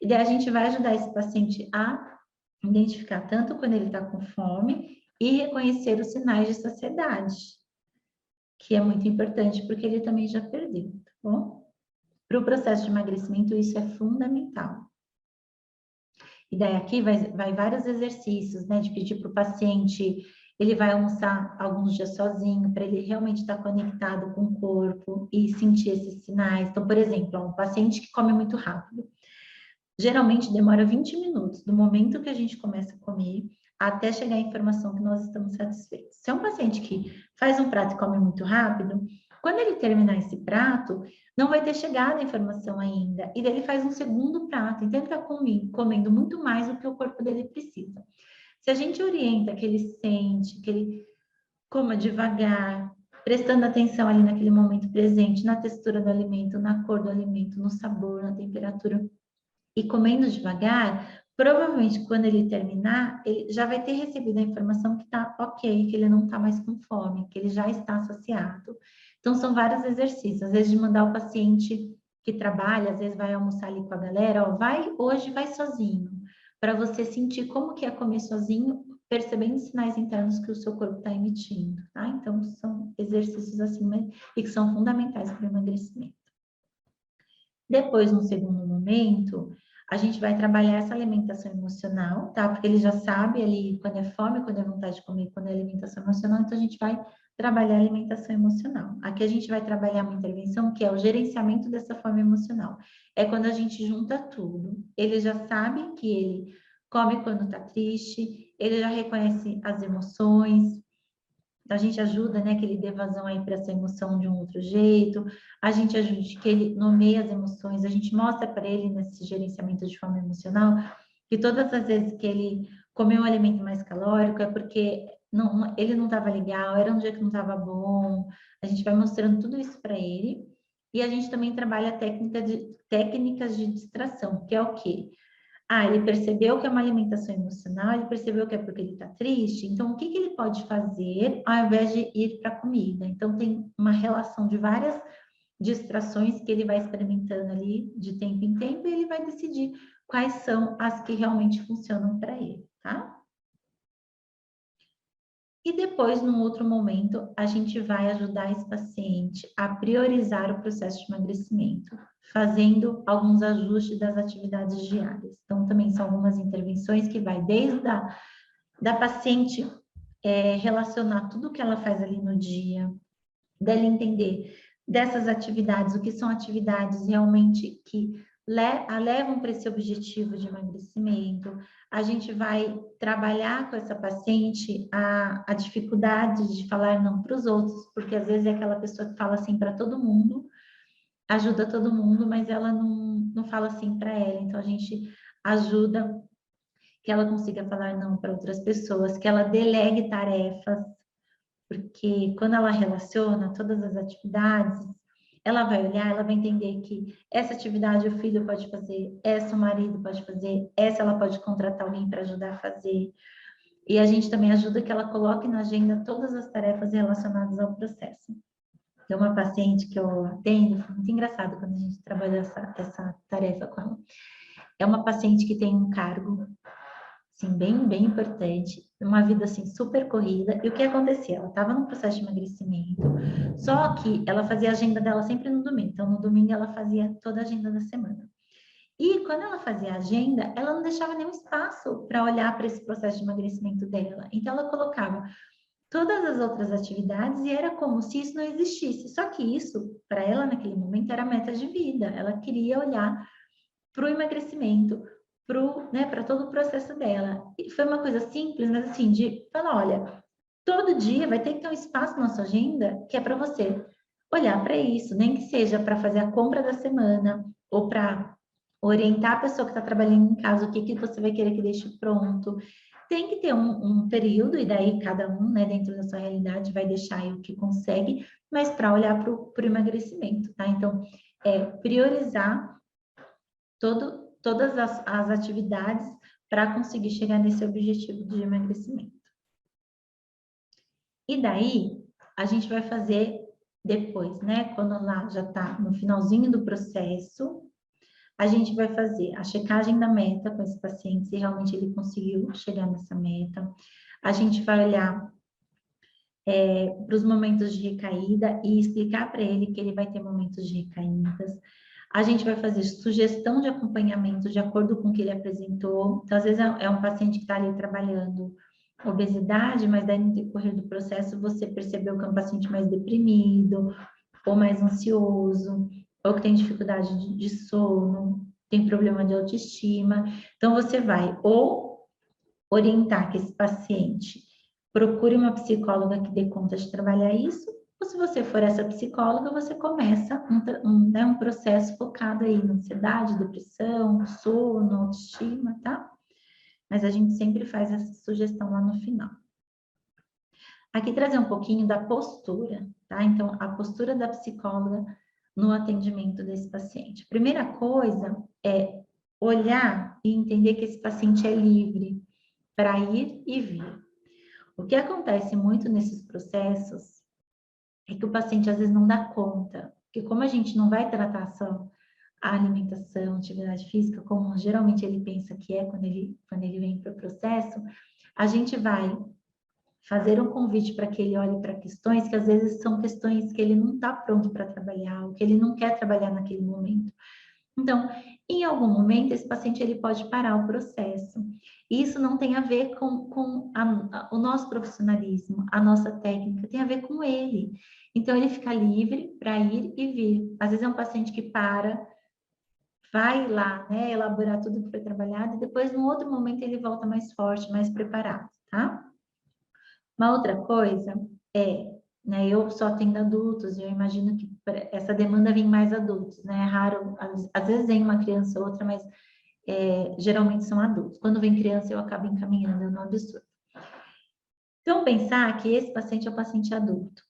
E daí a gente vai ajudar esse paciente a identificar tanto quando ele está com fome e reconhecer os sinais de saciedade, que é muito importante porque ele também já perdeu, tá bom? Para o processo de emagrecimento, isso é fundamental. E daí aqui vai vários exercícios, né? De pedir para o paciente, ele vai almoçar alguns dias sozinho, para ele realmente estar conectado com o corpo e sentir esses sinais. Então, por exemplo, um paciente que come muito rápido. Geralmente demora 20 minutos, do momento que a gente começa a comer, até chegar a informação que nós estamos satisfeitos. Se é um paciente que faz um prato e come muito rápido, quando ele terminar esse prato, não vai ter chegado a informação ainda. E daí ele faz um segundo prato, então ele está comendo muito mais do que o corpo dele precisa. Se a gente orienta que ele sente, que ele coma devagar, prestando atenção ali naquele momento presente, na textura do alimento, na cor do alimento, no sabor, na temperatura, e comendo devagar, provavelmente quando ele terminar, ele já vai ter recebido a informação que está ok, que ele não está mais com fome, que ele já está saciado. Então, são vários exercícios. Às vezes, de mandar o paciente que trabalha, às vezes vai almoçar ali com a galera, ó, hoje vai sozinho, para você sentir como que é comer sozinho, percebendo os sinais internos que o seu corpo está emitindo, tá? Então, são exercícios assim, né, e que são fundamentais para o emagrecimento. Depois, no segundo momento, a gente vai trabalhar essa alimentação emocional, tá? Porque ele já sabe ali quando é fome, quando é vontade de comer, quando é alimentação emocional, então a gente vai trabalhar a alimentação emocional. Aqui a gente vai trabalhar uma intervenção que é o gerenciamento dessa fome emocional. É quando a gente junta tudo. Ele já sabe que ele come quando tá triste, ele já reconhece as emoções, a gente ajuda, né, que ele dê vazão aí para essa emoção de um outro jeito, a gente ajuda que ele nomeie as emoções, a gente mostra para ele nesse gerenciamento de fome emocional que todas as vezes que ele comeu um alimento mais calórico é porque ele não estava legal, era um dia que não estava bom, a gente vai mostrando tudo isso para ele, e a gente também trabalha técnicas de distração, que é o quê? Ah, ele percebeu que é uma alimentação emocional, ele percebeu que é porque ele está triste, então o que que ele pode fazer ao invés de ir para a comida? Então tem uma relação de várias distrações que ele vai experimentando ali de tempo em tempo e ele vai decidir quais são as que realmente funcionam para ele, tá? E depois, num outro momento, a gente vai ajudar esse paciente a priorizar o processo de emagrecimento, fazendo alguns ajustes das atividades diárias. Então, também são algumas intervenções que vai desde da paciente relacionar tudo que ela faz ali no dia, dela entender dessas atividades, o que são atividades realmente que a levam para esse objetivo de emagrecimento. A gente vai trabalhar com essa paciente a dificuldade de falar não para os outros, porque às vezes é aquela pessoa que fala assim para todo mundo, ajuda todo mundo, mas ela não fala assim para ela. Então, a gente ajuda que ela consiga falar não para outras pessoas, que ela delegue tarefas, porque quando ela relaciona todas as atividades, ela vai olhar, ela vai entender que essa atividade o filho pode fazer, essa o marido pode fazer, essa ela pode contratar alguém para ajudar a fazer. E a gente também ajuda que ela coloque na agenda todas as tarefas relacionadas ao processo. Tem uma paciente que eu atendo, foi muito engraçado quando a gente trabalhou essa tarefa com ela. É uma paciente que tem um cargo, assim, bem importante, uma vida, assim, super corrida. E o que acontecia? Ela estava num processo de emagrecimento, só que ela fazia a agenda dela sempre no domingo. Então, no domingo, ela fazia toda a agenda da semana. E quando ela fazia a agenda, ela não deixava nenhum espaço para olhar para esse processo de emagrecimento dela. Então, ela colocava todas as outras atividades e era como se isso não existisse. Só que isso, para ela, naquele momento, era meta de vida. Ela queria olhar para o emagrecimento, para todo o processo dela. E foi uma coisa simples, mas assim, de falar, olha, todo dia vai ter que ter um espaço na sua agenda que é para você olhar para isso, nem que seja para fazer a compra da semana ou para orientar a pessoa que está trabalhando em casa o que você vai querer que deixe pronto. Tem que ter um período, e daí cada um, né, dentro da sua realidade, vai deixar aí o que consegue, mas para olhar para o emagrecimento, tá? Então, priorizar todas as atividades para conseguir chegar nesse objetivo de emagrecimento. E daí, a gente vai fazer depois, né? Quando lá já está no finalzinho do processo, a gente vai fazer a checagem da meta com esse paciente, se realmente ele conseguiu chegar nessa meta. A gente vai olhar para os momentos de recaída e explicar para ele que ele vai ter momentos de recaídas. A gente vai fazer sugestão de acompanhamento de acordo com o que ele apresentou. Então, às vezes é um paciente que está ali trabalhando obesidade, mas daí no decorrer do processo você percebeu que é um paciente mais deprimido, ou mais ansioso, ou que tem dificuldade de sono, tem problema de autoestima. Então, você vai ou orientar que esse paciente procure uma psicóloga que dê conta de trabalhar isso, ou se você for essa psicóloga, você começa um processo focado aí na ansiedade, depressão, sono, autoestima, tá? Mas a gente sempre faz essa sugestão lá no final. Aqui trazer um pouquinho da postura, tá? Então, a postura da psicóloga no atendimento desse paciente. Primeira coisa é olhar e entender que esse paciente é livre para ir e vir. O que acontece muito nesses processos é que o paciente às vezes não dá conta, porque como a gente não vai tratar só a alimentação, atividade física, como geralmente ele pensa que é quando ele vem para o processo, a gente vai fazer um convite para que ele olhe para questões que às vezes são questões que ele não está pronto para trabalhar, ou que ele não quer trabalhar naquele momento. Então, em algum momento, esse paciente ele pode parar o processo. Isso não tem a ver com o nosso profissionalismo, a nossa técnica, tem a ver com ele. Então, ele fica livre para ir e vir. Às vezes é um paciente que para, vai lá, né, elaborar tudo que foi trabalhado, e depois, num outro momento, ele volta mais forte, mais preparado, tá? Uma outra coisa né, eu só atendo adultos, e eu imagino que essa demanda vem mais adultos, né? É raro, às vezes vem uma criança ou outra, mas geralmente são adultos. Quando vem criança, eu acabo encaminhando no absurdo. Então, pensar que esse paciente é um paciente adulto.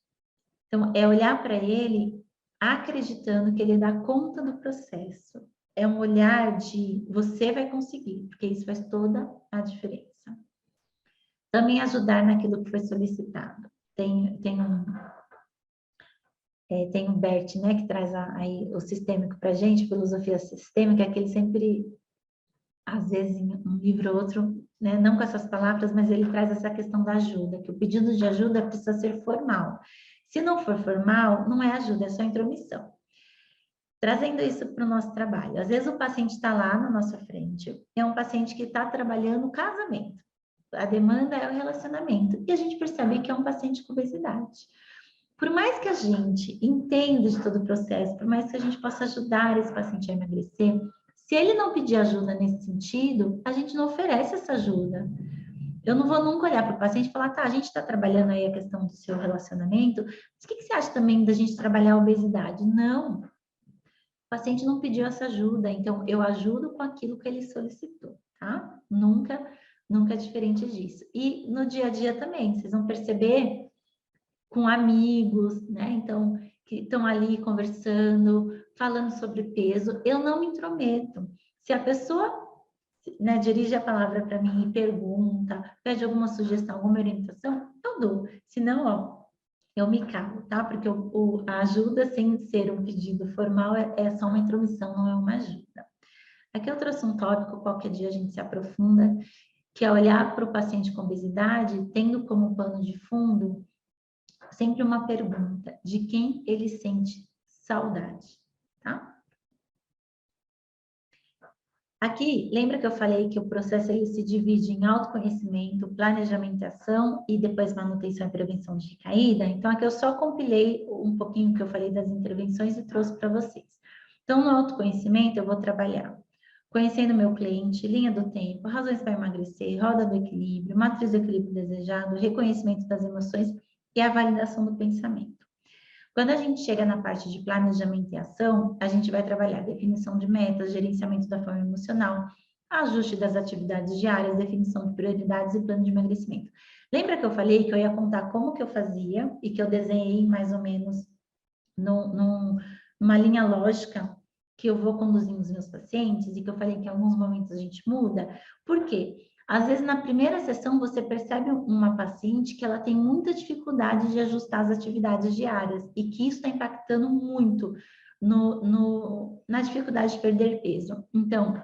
Então, é olhar para ele acreditando que ele dá conta do processo. É um olhar de você vai conseguir, porque isso faz toda a diferença. Também ajudar naquilo que foi solicitado. Tem o Bert, né, que traz aí o sistêmico para a gente, filosofia sistêmica, que ele sempre, às vezes, em um livro ou outro, né, não com essas palavras, mas ele traz essa questão da ajuda, que o pedido de ajuda precisa ser formal. Se não for formal, não é ajuda, é só intromissão. Trazendo isso para o nosso trabalho. Às vezes o paciente está lá na nossa frente, é um paciente que está trabalhando o casamento. A demanda é o relacionamento. E a gente percebe que é um paciente com obesidade. Por mais que a gente entenda de todo o processo, por mais que a gente possa ajudar esse paciente a emagrecer, se ele não pedir ajuda nesse sentido, a gente não oferece essa ajuda. Eu não vou nunca olhar para o paciente e falar, tá, a gente está trabalhando aí a questão do seu relacionamento, mas o que você acha também da gente trabalhar a obesidade? Não. O paciente não pediu essa ajuda, então eu ajudo com aquilo que ele solicitou, tá? Nunca é diferente disso. E no dia a dia também, vocês vão perceber com amigos, né? Então, que estão ali conversando, falando sobre peso, eu não me intrometo. Se a pessoa, né, dirige a palavra para mim e pergunta, pede alguma sugestão, alguma orientação, eu dou. Senão, ó, eu me calo, tá? Porque a ajuda, sem ser um pedido formal, é só uma intromissão, não é uma ajuda. Aqui eu trouxe um tópico, qualquer dia a gente se aprofunda, que é olhar para o paciente com obesidade, tendo como pano de fundo sempre uma pergunta: de quem ele sente saudade, tá? Aqui, lembra que eu falei que o processo ele se divide em autoconhecimento, planejamento e ação e depois manutenção e prevenção de recaída? Então, aqui eu só compilei um pouquinho que eu falei das intervenções e trouxe para vocês. Então, no autoconhecimento, eu vou trabalhar conhecendo meu cliente, linha do tempo, razões para emagrecer, roda do equilíbrio, matriz do equilíbrio desejado, reconhecimento das emoções e a validação do pensamento. Quando a gente chega na parte de planejamento e ação, a gente vai trabalhar definição de metas, gerenciamento da forma emocional, ajuste das atividades diárias, definição de prioridades e plano de emagrecimento. Lembra que eu falei que eu ia contar como que eu fazia e que eu desenhei mais ou menos numa linha lógica que eu vou conduzindo os meus pacientes e que eu falei que em alguns momentos a gente muda? Por quê? Às vezes, na primeira sessão, você percebe uma paciente que ela tem muita dificuldade de ajustar as atividades diárias e que isso está impactando muito na dificuldade de perder peso. Então,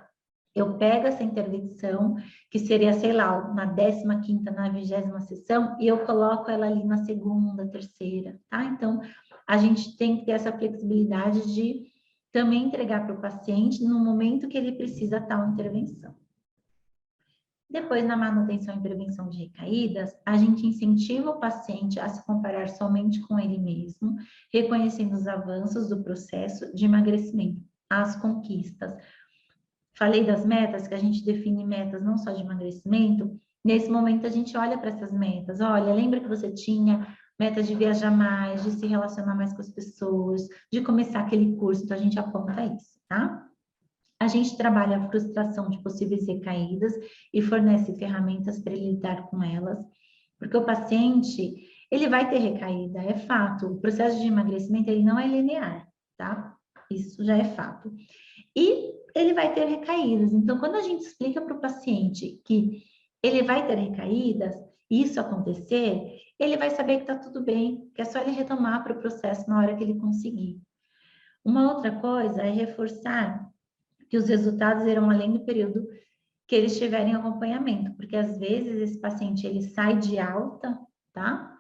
eu pego essa intervenção, que seria, sei lá, na 15ª, na 20ª sessão, e eu coloco ela ali na segunda, terceira, tá? Então, a gente tem que ter essa flexibilidade de também entregar para o paciente no momento que ele precisa tal intervenção. Depois, na manutenção e prevenção de recaídas, a gente incentiva o paciente a se comparar somente com ele mesmo, reconhecendo os avanços do processo de emagrecimento, as conquistas. Falei das metas, que a gente define metas não só de emagrecimento. Nesse momento, a gente olha para essas metas. Olha, lembra que você tinha metas de viajar mais, de se relacionar mais com as pessoas, de começar aquele curso, então a gente aponta isso, tá? A gente trabalha a frustração de possíveis recaídas e fornece ferramentas para ele lidar com elas, porque o paciente, ele vai ter recaída, é fato. O processo de emagrecimento, ele não é linear, tá? Isso já é fato. E ele vai ter recaídas. Então, quando a gente explica para o paciente que ele vai ter recaídas, isso acontecer, ele vai saber que está tudo bem, que é só ele retomar para o processo na hora que ele conseguir. Uma outra coisa é reforçar que os resultados irão além do período que eles tiverem acompanhamento, porque às vezes esse paciente ele sai de alta, tá?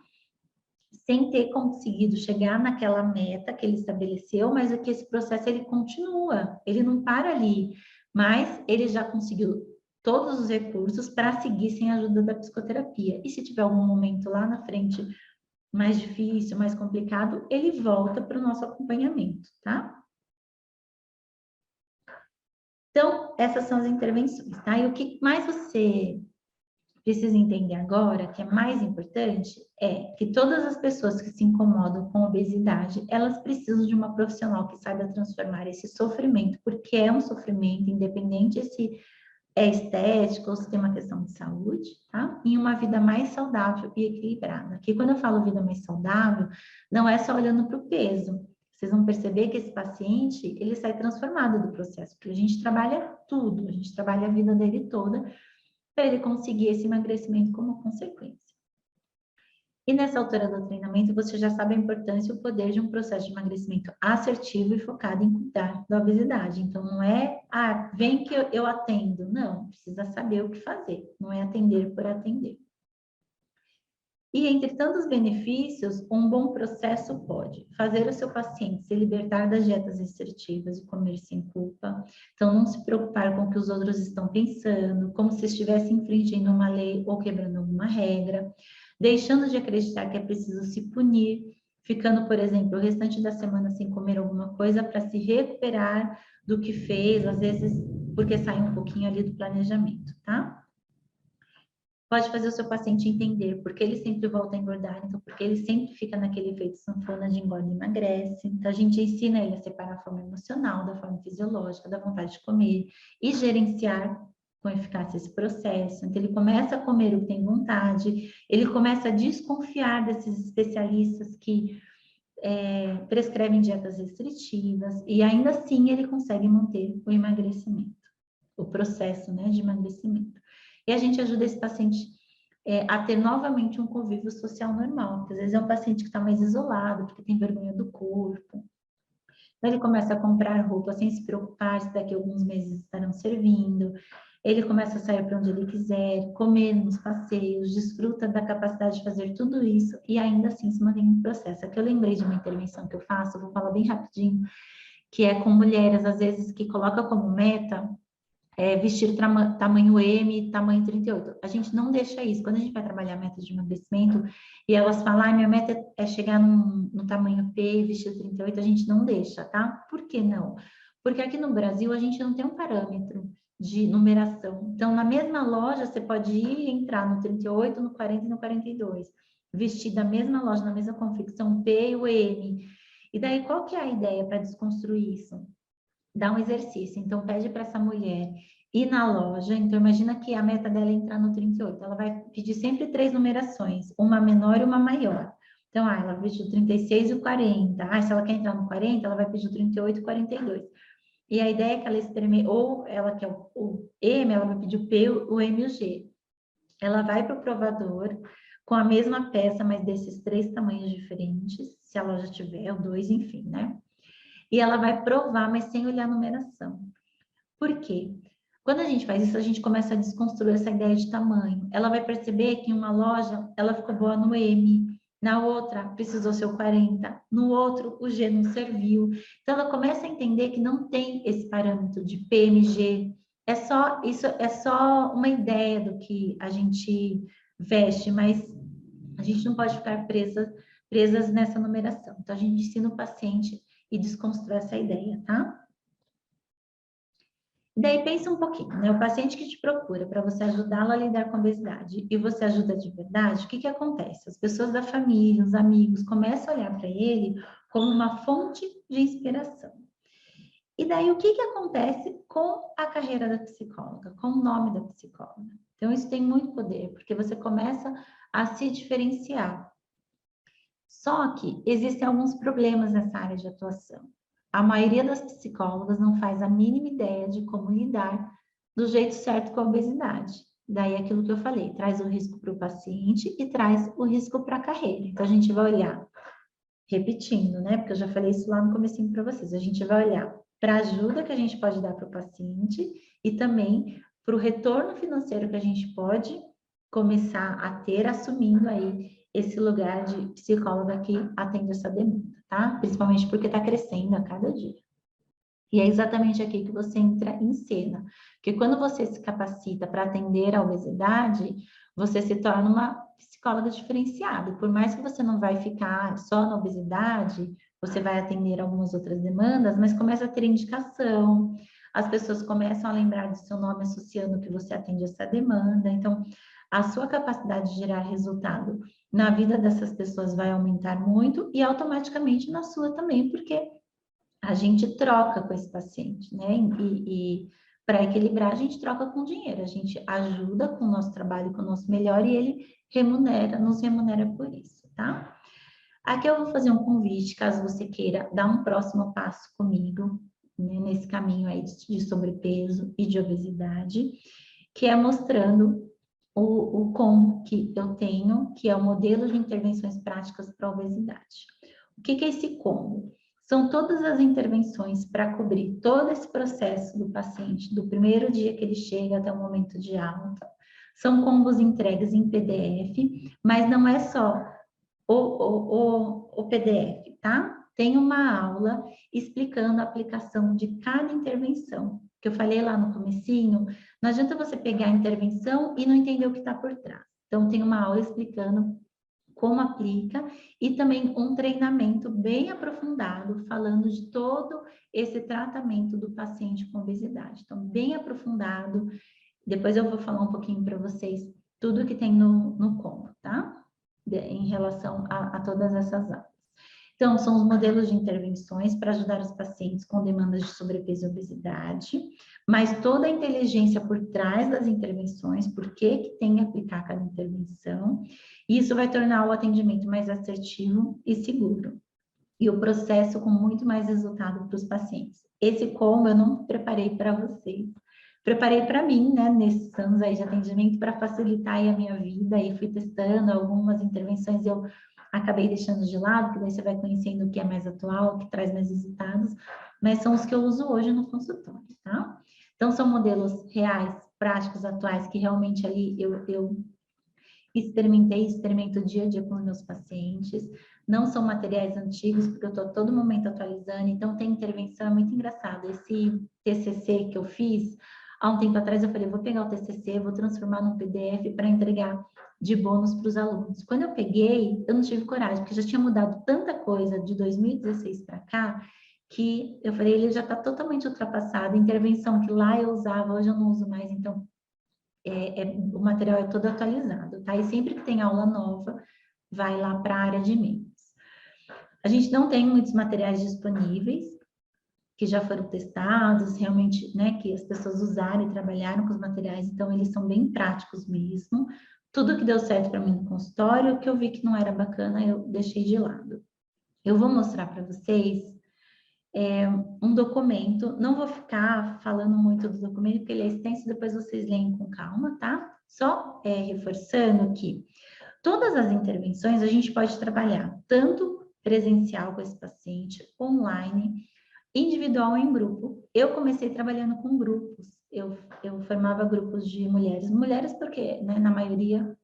Sem ter conseguido chegar naquela meta que ele estabeleceu, mas é que esse processo ele continua, ele não para ali, mas ele já conseguiu todos os recursos para seguir sem a ajuda da psicoterapia. E se tiver algum momento lá na frente mais difícil, mais complicado, ele volta para o nosso acompanhamento, tá? Então, essas são as intervenções, tá? E o que mais você precisa entender agora, que é mais importante, é que todas as pessoas que se incomodam com obesidade, elas precisam de uma profissional que saiba transformar esse sofrimento, porque é um sofrimento, independente se é estético ou se tem uma questão de saúde, tá? Em uma vida mais saudável e equilibrada. Aqui, quando eu falo vida mais saudável, não é só olhando para o peso. Vocês vão perceber que esse paciente, ele sai transformado do processo, porque a gente trabalha tudo, a gente trabalha a vida dele toda, para ele conseguir esse emagrecimento como consequência. E nessa altura do treinamento, você já sabe a importância e o poder de um processo de emagrecimento assertivo e focado em cuidar da obesidade. Então, não é, vem que eu atendo. Não, precisa saber o que fazer. Não é atender por atender. E entre tantos benefícios, um bom processo pode fazer o seu paciente se libertar das dietas restritivas e comer sem culpa. Então, não se preocupar com o que os outros estão pensando, como se estivesse infringindo uma lei ou quebrando alguma regra, deixando de acreditar que é preciso se punir, ficando, por exemplo, o restante da semana sem comer alguma coisa para se recuperar do que fez, às vezes porque sai um pouquinho ali do planejamento, tá? Pode fazer o seu paciente entender porque ele sempre volta a engordar, então porque ele sempre fica naquele efeito sanfona de engorda e emagrece. Então a gente ensina ele a separar a forma emocional da forma fisiológica, da vontade de comer e gerenciar com eficácia esse processo. Então, ele começa a comer o que tem vontade, ele começa a desconfiar desses especialistas que prescrevem dietas restritivas, e ainda assim ele consegue manter o emagrecimento, o processo, né, de emagrecimento. E a gente ajuda esse paciente a ter novamente um convívio social normal, porque às vezes é um paciente que está mais isolado, porque tem vergonha do corpo. Então, ele começa a comprar roupa sem se preocupar se daqui a alguns meses estarão servindo. Ele começa a sair para onde ele quiser, comer nos passeios, desfruta da capacidade de fazer tudo isso e ainda assim se mantém no processo. Aqui eu lembrei de uma intervenção que eu faço, eu vou falar bem rapidinho, que é com mulheres, às vezes, que coloca como meta vestir tamanho M, tamanho 38. A gente não deixa isso. Quando a gente vai trabalhar meta de emagrecimento e elas falam, minha meta é chegar no tamanho P, vestir 38, a gente não deixa, tá? Por que não? Porque aqui no Brasil a gente não tem um parâmetro de numeração. Então, na mesma loja, você pode entrar no 38, no 40 e no 42. Vestir da mesma loja, na mesma confecção, P e o M. E daí, qual que é a ideia para desconstruir isso? Dá um exercício. Então, pede para essa mulher ir na loja. Então, imagina que a meta dela é entrar no 38. Ela vai pedir sempre 3 numerações, uma menor e uma maior. Então, ela pediu o 36 e o 40. Se ela quer entrar no 40, ela vai pedir o 38 e o 42. E a ideia é que ela experimente, ou ela quer o M, ela vai pedir o P, o M e o G. Ela vai para o provador com a mesma peça, mas desses 3 tamanhos diferentes, se a loja tiver, ou 2, enfim, né? E ela vai provar, mas sem olhar a numeração. Por quê? Quando a gente faz isso, a gente começa a desconstruir essa ideia de tamanho. Ela vai perceber que em uma loja, ela ficou boa no M, na outra precisou ser o 40, no outro o G não serviu. Então, ela começa a entender que não tem esse parâmetro de PMG. Isso é só uma ideia do que a gente veste, mas a gente não pode ficar presas nessa numeração. Então, a gente ensina o paciente e desconstrói essa ideia, tá? Daí pensa um pouquinho, né? O paciente que te procura para você ajudá-lo a lidar com a obesidade e você ajuda de verdade, o que que acontece? As pessoas da família, os amigos começam a olhar para ele como uma fonte de inspiração. E daí o que que acontece com a carreira da psicóloga, com o nome da psicóloga? Então isso tem muito poder, porque você começa a se diferenciar. Só que existem alguns problemas nessa área de atuação. A maioria das psicólogas não faz a mínima ideia de como lidar do jeito certo com a obesidade. Daí aquilo que eu falei, traz o risco para o paciente e traz o risco para a carreira. Então, a gente vai olhar, repetindo, né? Porque eu já falei isso lá no comecinho para vocês. A gente vai olhar para a ajuda que a gente pode dar para o paciente e também para o retorno financeiro que a gente pode começar a ter assumindo aí esse lugar de psicóloga que atende essa demanda, tá? Principalmente porque está crescendo a cada dia. E é exatamente aqui que você entra em cena. Porque quando você se capacita para atender a obesidade, você se torna uma psicóloga diferenciada. Por mais que você não vai ficar só na obesidade, você vai atender algumas outras demandas, mas começa a ter indicação, as pessoas começam a lembrar do seu nome associando que você atende essa demanda. Então, a sua capacidade de gerar resultado na vida dessas pessoas vai aumentar muito e automaticamente na sua também, porque a gente troca com esse paciente, né? E para equilibrar, a gente troca com dinheiro, a gente ajuda com o nosso trabalho, com o nosso melhor e ele nos remunera por isso, tá? Aqui eu vou fazer um convite, caso você queira dar um próximo passo comigo, né, nesse caminho aí de sobrepeso e de obesidade, que é mostrando o combo que eu tenho, que é o modelo de intervenções práticas para a obesidade. O que é esse combo? São todas as intervenções para cobrir todo esse processo do paciente, do primeiro dia que ele chega até o momento de alta. São combos entregues em PDF, mas não é só o PDF, tá? Tem uma aula explicando a aplicação de cada intervenção, que eu falei lá no comecinho. Não adianta você pegar a intervenção e não entender o que está por trás. Então, tem uma aula explicando como aplica e também um treinamento bem aprofundado, falando de todo esse tratamento do paciente com obesidade. Então, bem aprofundado. Depois eu vou falar um pouquinho para vocês tudo que tem no combo, tá? Em relação a todas essas aulas. Então, são os modelos de intervenções para ajudar os pacientes com demandas de sobrepeso e obesidade, mas toda a inteligência por trás das intervenções, por que tem que aplicar cada intervenção, e isso vai tornar o atendimento mais assertivo e seguro. E o processo com muito mais resultado para os pacientes. Esse combo eu não preparei para vocês. Preparei para mim, né, nesses anos aí de atendimento, para facilitar aí a minha vida, e fui testando algumas intervenções, eu acabei deixando de lado, porque daí você vai conhecendo o que é mais atual, o que traz mais resultados, mas são os que eu uso hoje no consultório, tá? Então, são modelos reais, práticos, atuais, que realmente ali eu experimento dia a dia com os meus pacientes. Não são materiais antigos, porque eu estou a todo momento atualizando, então tem intervenção, é muito engraçado. Esse TCC que eu fiz, há um tempo atrás eu falei, vou pegar o TCC, vou transformar num PDF para entregar de bônus para os alunos. Quando eu peguei, eu não tive coragem, porque já tinha mudado tanta coisa de 2016 para cá, que eu falei, ele já está totalmente ultrapassado. Intervenção que lá eu usava, hoje eu não uso mais, então o material é todo atualizado, tá? E sempre que tem aula nova, vai lá para a área de membros. A gente não tem muitos materiais disponíveis, que já foram testados, realmente, né, que as pessoas usaram e trabalharam com os materiais, então eles são bem práticos mesmo. Tudo que deu certo para mim no consultório, o que eu vi que não era bacana, eu deixei de lado. Eu vou mostrar para vocês um documento, não vou ficar falando muito do documento, porque ele é extenso, depois vocês leem com calma, tá? Só reforçando que todas as intervenções a gente pode trabalhar tanto presencial com esse paciente, online, individual ou em grupo. Eu comecei trabalhando com grupos, eu formava grupos de mulheres porque, né, na maioria,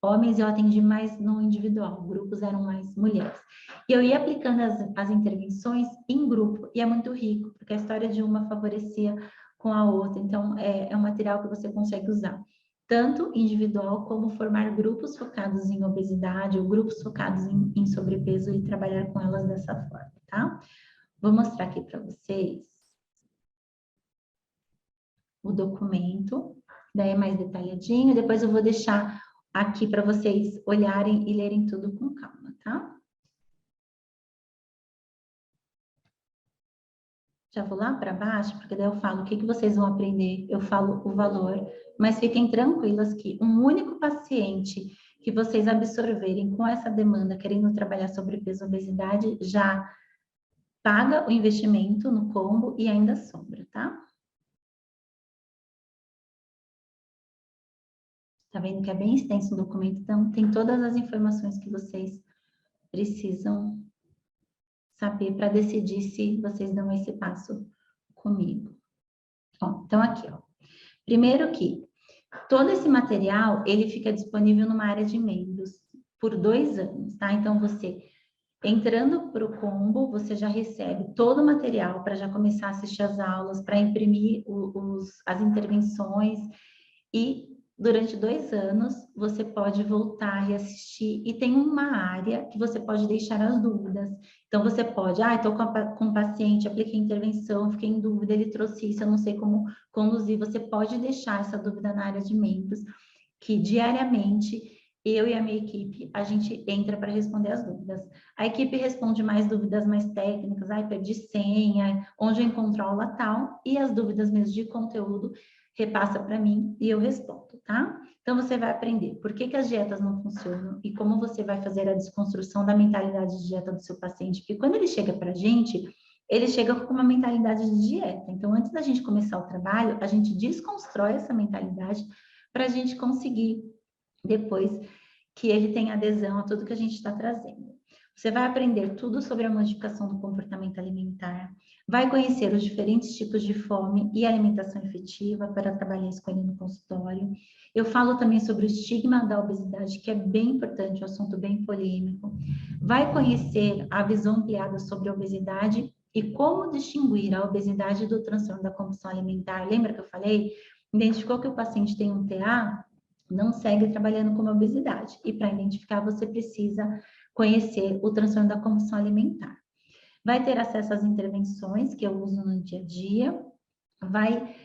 homens eu atendi mais no individual, grupos eram mais mulheres. E eu ia aplicando as intervenções em grupo, e é muito rico, porque a história de uma favorecia com a outra, então é um material que você consegue usar, tanto individual como formar grupos focados em obesidade, ou grupos focados em sobrepeso e trabalhar com elas dessa forma, tá? Vou mostrar aqui para vocês o documento, daí é mais detalhadinho, depois eu vou deixar aqui para vocês olharem e lerem tudo com calma, tá? Já vou lá para baixo, porque daí eu falo o que vocês vão aprender, eu falo o valor, mas fiquem tranquilas que um único paciente que vocês absorverem com essa demanda, querendo trabalhar sobrepeso e obesidade, já paga o investimento no combo e ainda sobra, tá? Tá vendo que é bem extenso o documento, então tem todas as informações que vocês precisam saber para decidir se vocês dão esse passo comigo. Ó, então, aqui, ó. Primeiro que todo esse material, ele fica disponível numa área de membros por 2 anos, tá? Então, você entrando para o combo, você já recebe todo o material para já começar a assistir as aulas, para imprimir as intervenções, e durante 2 anos você pode voltar e assistir, e tem uma área que você pode deixar as dúvidas. Então você pode, estou com um paciente, apliquei intervenção, fiquei em dúvida, ele trouxe isso, eu não sei como conduzir. Você pode deixar essa dúvida na área de membros, que diariamente eu e a minha equipe, a gente entra para responder as dúvidas. A equipe responde mais dúvidas mais técnicas, perdi senha, onde eu encontro aula tal, e as dúvidas mesmo de conteúdo repassa para mim e eu respondo, tá? Então, você vai aprender por que as dietas não funcionam e como você vai fazer a desconstrução da mentalidade de dieta do seu paciente, porque quando ele chega para a gente, ele chega com uma mentalidade de dieta. Então, antes da gente começar o trabalho, a gente desconstrói essa mentalidade para a gente conseguir depois que ele tenha adesão a tudo que a gente está trazendo. Você vai aprender tudo sobre a modificação do comportamento alimentar, vai conhecer os diferentes tipos de fome e alimentação efetiva para trabalhar isso com ele no consultório. Eu falo também sobre o estigma da obesidade, que é bem importante, um assunto bem polêmico. Vai conhecer a visão ampliada sobre a obesidade e como distinguir a obesidade do transtorno da compulsão alimentar. Lembra que eu falei? Identificou que o paciente tem um TA, não segue trabalhando com obesidade. E para identificar, você precisa conhecer o transtorno da compulsão alimentar. Vai ter acesso às intervenções que eu uso no dia a dia, vai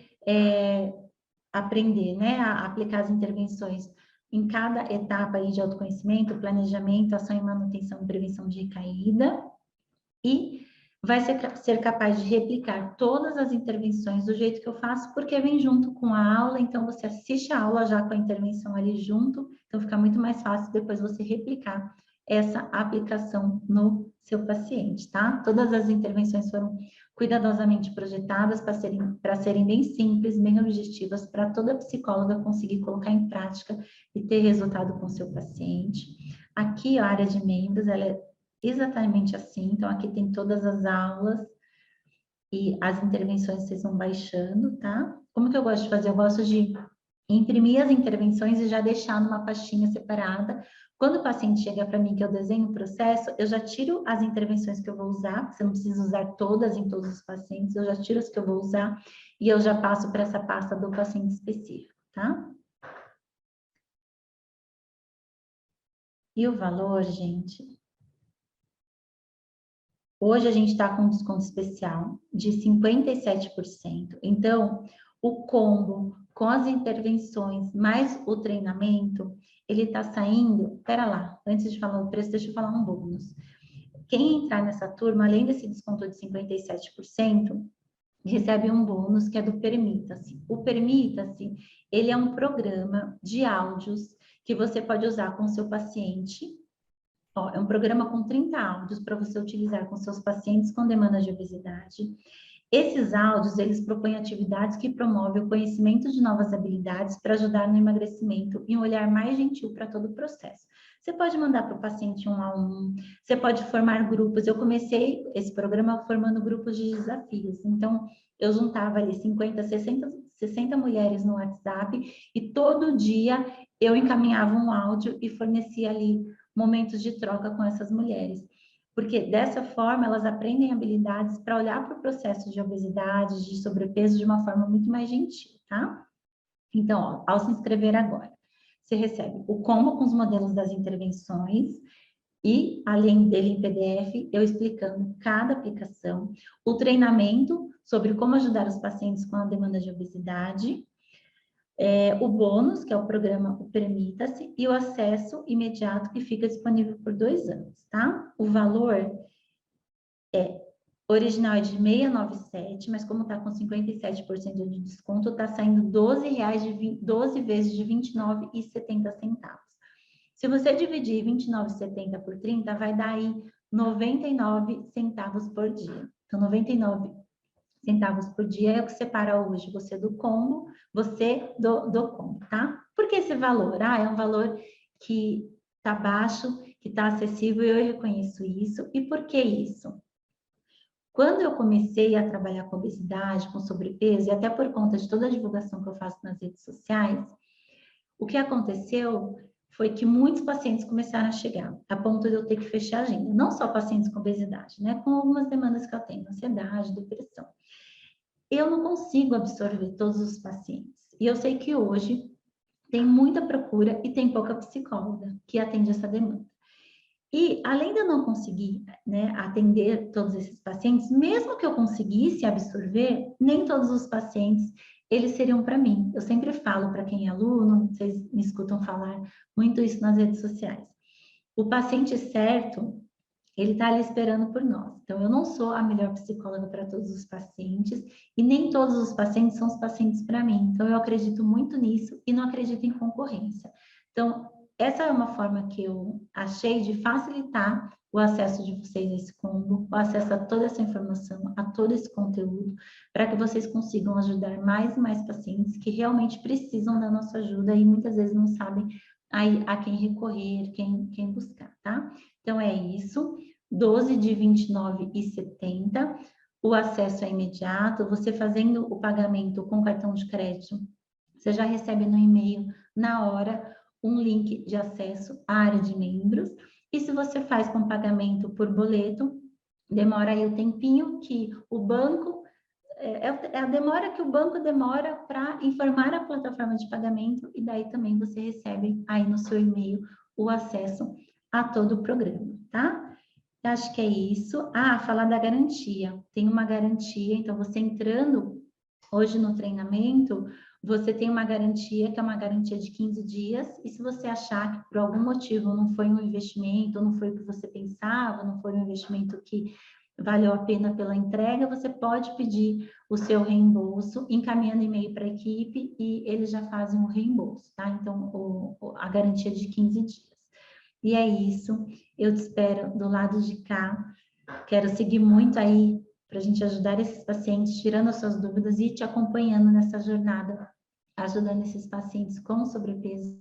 aprender, né, a aplicar as intervenções em cada etapa aí de autoconhecimento, planejamento, ação e manutenção e prevenção de recaída, e vai ser capaz de replicar todas as intervenções do jeito que eu faço, porque vem junto com a aula, então você assiste a aula já com a intervenção ali junto, então fica muito mais fácil depois você replicar essa aplicação no seu paciente, tá? Todas as intervenções foram cuidadosamente projetadas para serem bem simples, bem objetivas, para toda psicóloga conseguir colocar em prática e ter resultado com o seu paciente. Aqui, a área de membros, ela é exatamente assim, então aqui tem todas as aulas e as intervenções vocês vão baixando, tá? Como que eu gosto de fazer? Eu gosto de imprimir as intervenções e já deixar numa pastinha separada. Quando o paciente chega para mim que eu desenho o processo, eu já tiro as intervenções que eu vou usar, você não precisa usar todas em todos os pacientes, eu já tiro as que eu vou usar e eu já passo para essa pasta do paciente específico, tá? E o valor, gente? Hoje a gente está com um desconto especial de 57%. Então, o combo com as intervenções mais o treinamento, ele está saindo... Pera lá, antes de falar o preço, deixa eu falar um bônus. Quem entrar nessa turma, além desse desconto de 57%, recebe um bônus que é do Permita-se. O Permita-se, ele é um programa de áudios que você pode usar com o seu paciente. Ó, é um programa com 30 áudios para você utilizar com seus pacientes com demandas de obesidade. Esses áudios, eles propõem atividades que promovem o conhecimento de novas habilidades para ajudar no emagrecimento e um olhar mais gentil para todo o processo. Você pode mandar para o paciente 1 a 1, você pode formar grupos. Eu comecei esse programa formando grupos de desafios. Então, eu juntava ali 50, 60 mulheres no WhatsApp e todo dia eu encaminhava um áudio e fornecia ali momentos de troca com essas mulheres. Porque dessa forma elas aprendem habilidades para olhar para o processo de obesidade, de sobrepeso de uma forma muito mais gentil, tá? Então, ó, ao se inscrever agora, você recebe o combo com os modelos das intervenções e, além dele em PDF, eu explicando cada aplicação, o treinamento sobre como ajudar os pacientes com a demanda de obesidade, o bônus, que é o programa O Permita-se, e o acesso imediato, que fica disponível por 2 anos, tá? O valor original é de 697, mas como está com 57% de desconto, está saindo R$12 vezes de R$ 29,70. Se você dividir 29,70 por 30, vai dar aí 99 centavos por dia. Então, 99 centavos por dia é o que separa hoje você do combo, você do combo, tá? Por que esse valor? Ah, é um valor que está baixo, que está acessível, e eu reconheço isso. E por que isso? Quando eu comecei a trabalhar com obesidade, com sobrepeso, e até por conta de toda a divulgação que eu faço nas redes sociais, o que aconteceu foi que muitos pacientes começaram a chegar, a ponto de eu ter que fechar a agenda. Não só pacientes com obesidade, né? Com algumas demandas que eu tenho, ansiedade, depressão. Eu não consigo absorver todos os pacientes. E eu sei que hoje tem muita procura e tem pouca psicóloga que atende essa demanda. E, além de eu não conseguir, né, atender todos esses pacientes, mesmo que eu conseguisse absorver, nem todos os pacientes, eles seriam para mim. Eu sempre falo para quem é aluno, vocês me escutam falar muito isso nas redes sociais. O paciente certo, ele está ali esperando por nós. Então, eu não sou a melhor psicóloga para todos os pacientes e nem todos os pacientes são os pacientes para mim. Então, eu acredito muito nisso e não acredito em concorrência. Então, essa é uma forma que eu achei de facilitar o acesso de vocês a esse combo, o acesso a toda essa informação, a todo esse conteúdo, para que vocês consigam ajudar mais e mais pacientes que realmente precisam da nossa ajuda e muitas vezes não sabem a quem recorrer, quem buscar, tá? Então, é isso, 12 de R$ 29,70, o acesso é imediato, você fazendo o pagamento com cartão de crédito, você já recebe no e-mail, na hora, um link de acesso à área de membros, e se você faz com pagamento por boleto, demora aí o tempinho que o banco, é a demora que o banco demora para informar a plataforma de pagamento, e daí também você recebe aí no seu e-mail o acesso a todo o programa, tá? Eu acho que é isso. Ah, falar da garantia. Tem uma garantia, então você entrando hoje no treinamento, você tem uma garantia, que é uma garantia de 15 dias, e se você achar que por algum motivo não foi um investimento, não foi o que você pensava, não foi um investimento que valeu a pena pela entrega, você pode pedir o seu reembolso, encaminhando e-mail para a equipe e eles já fazem o reembolso, tá? Então, a garantia de 15 dias. E é isso, eu te espero do lado de cá, quero seguir muito aí para a gente ajudar esses pacientes, tirando as suas dúvidas e te acompanhando nessa jornada, ajudando esses pacientes com sobrepeso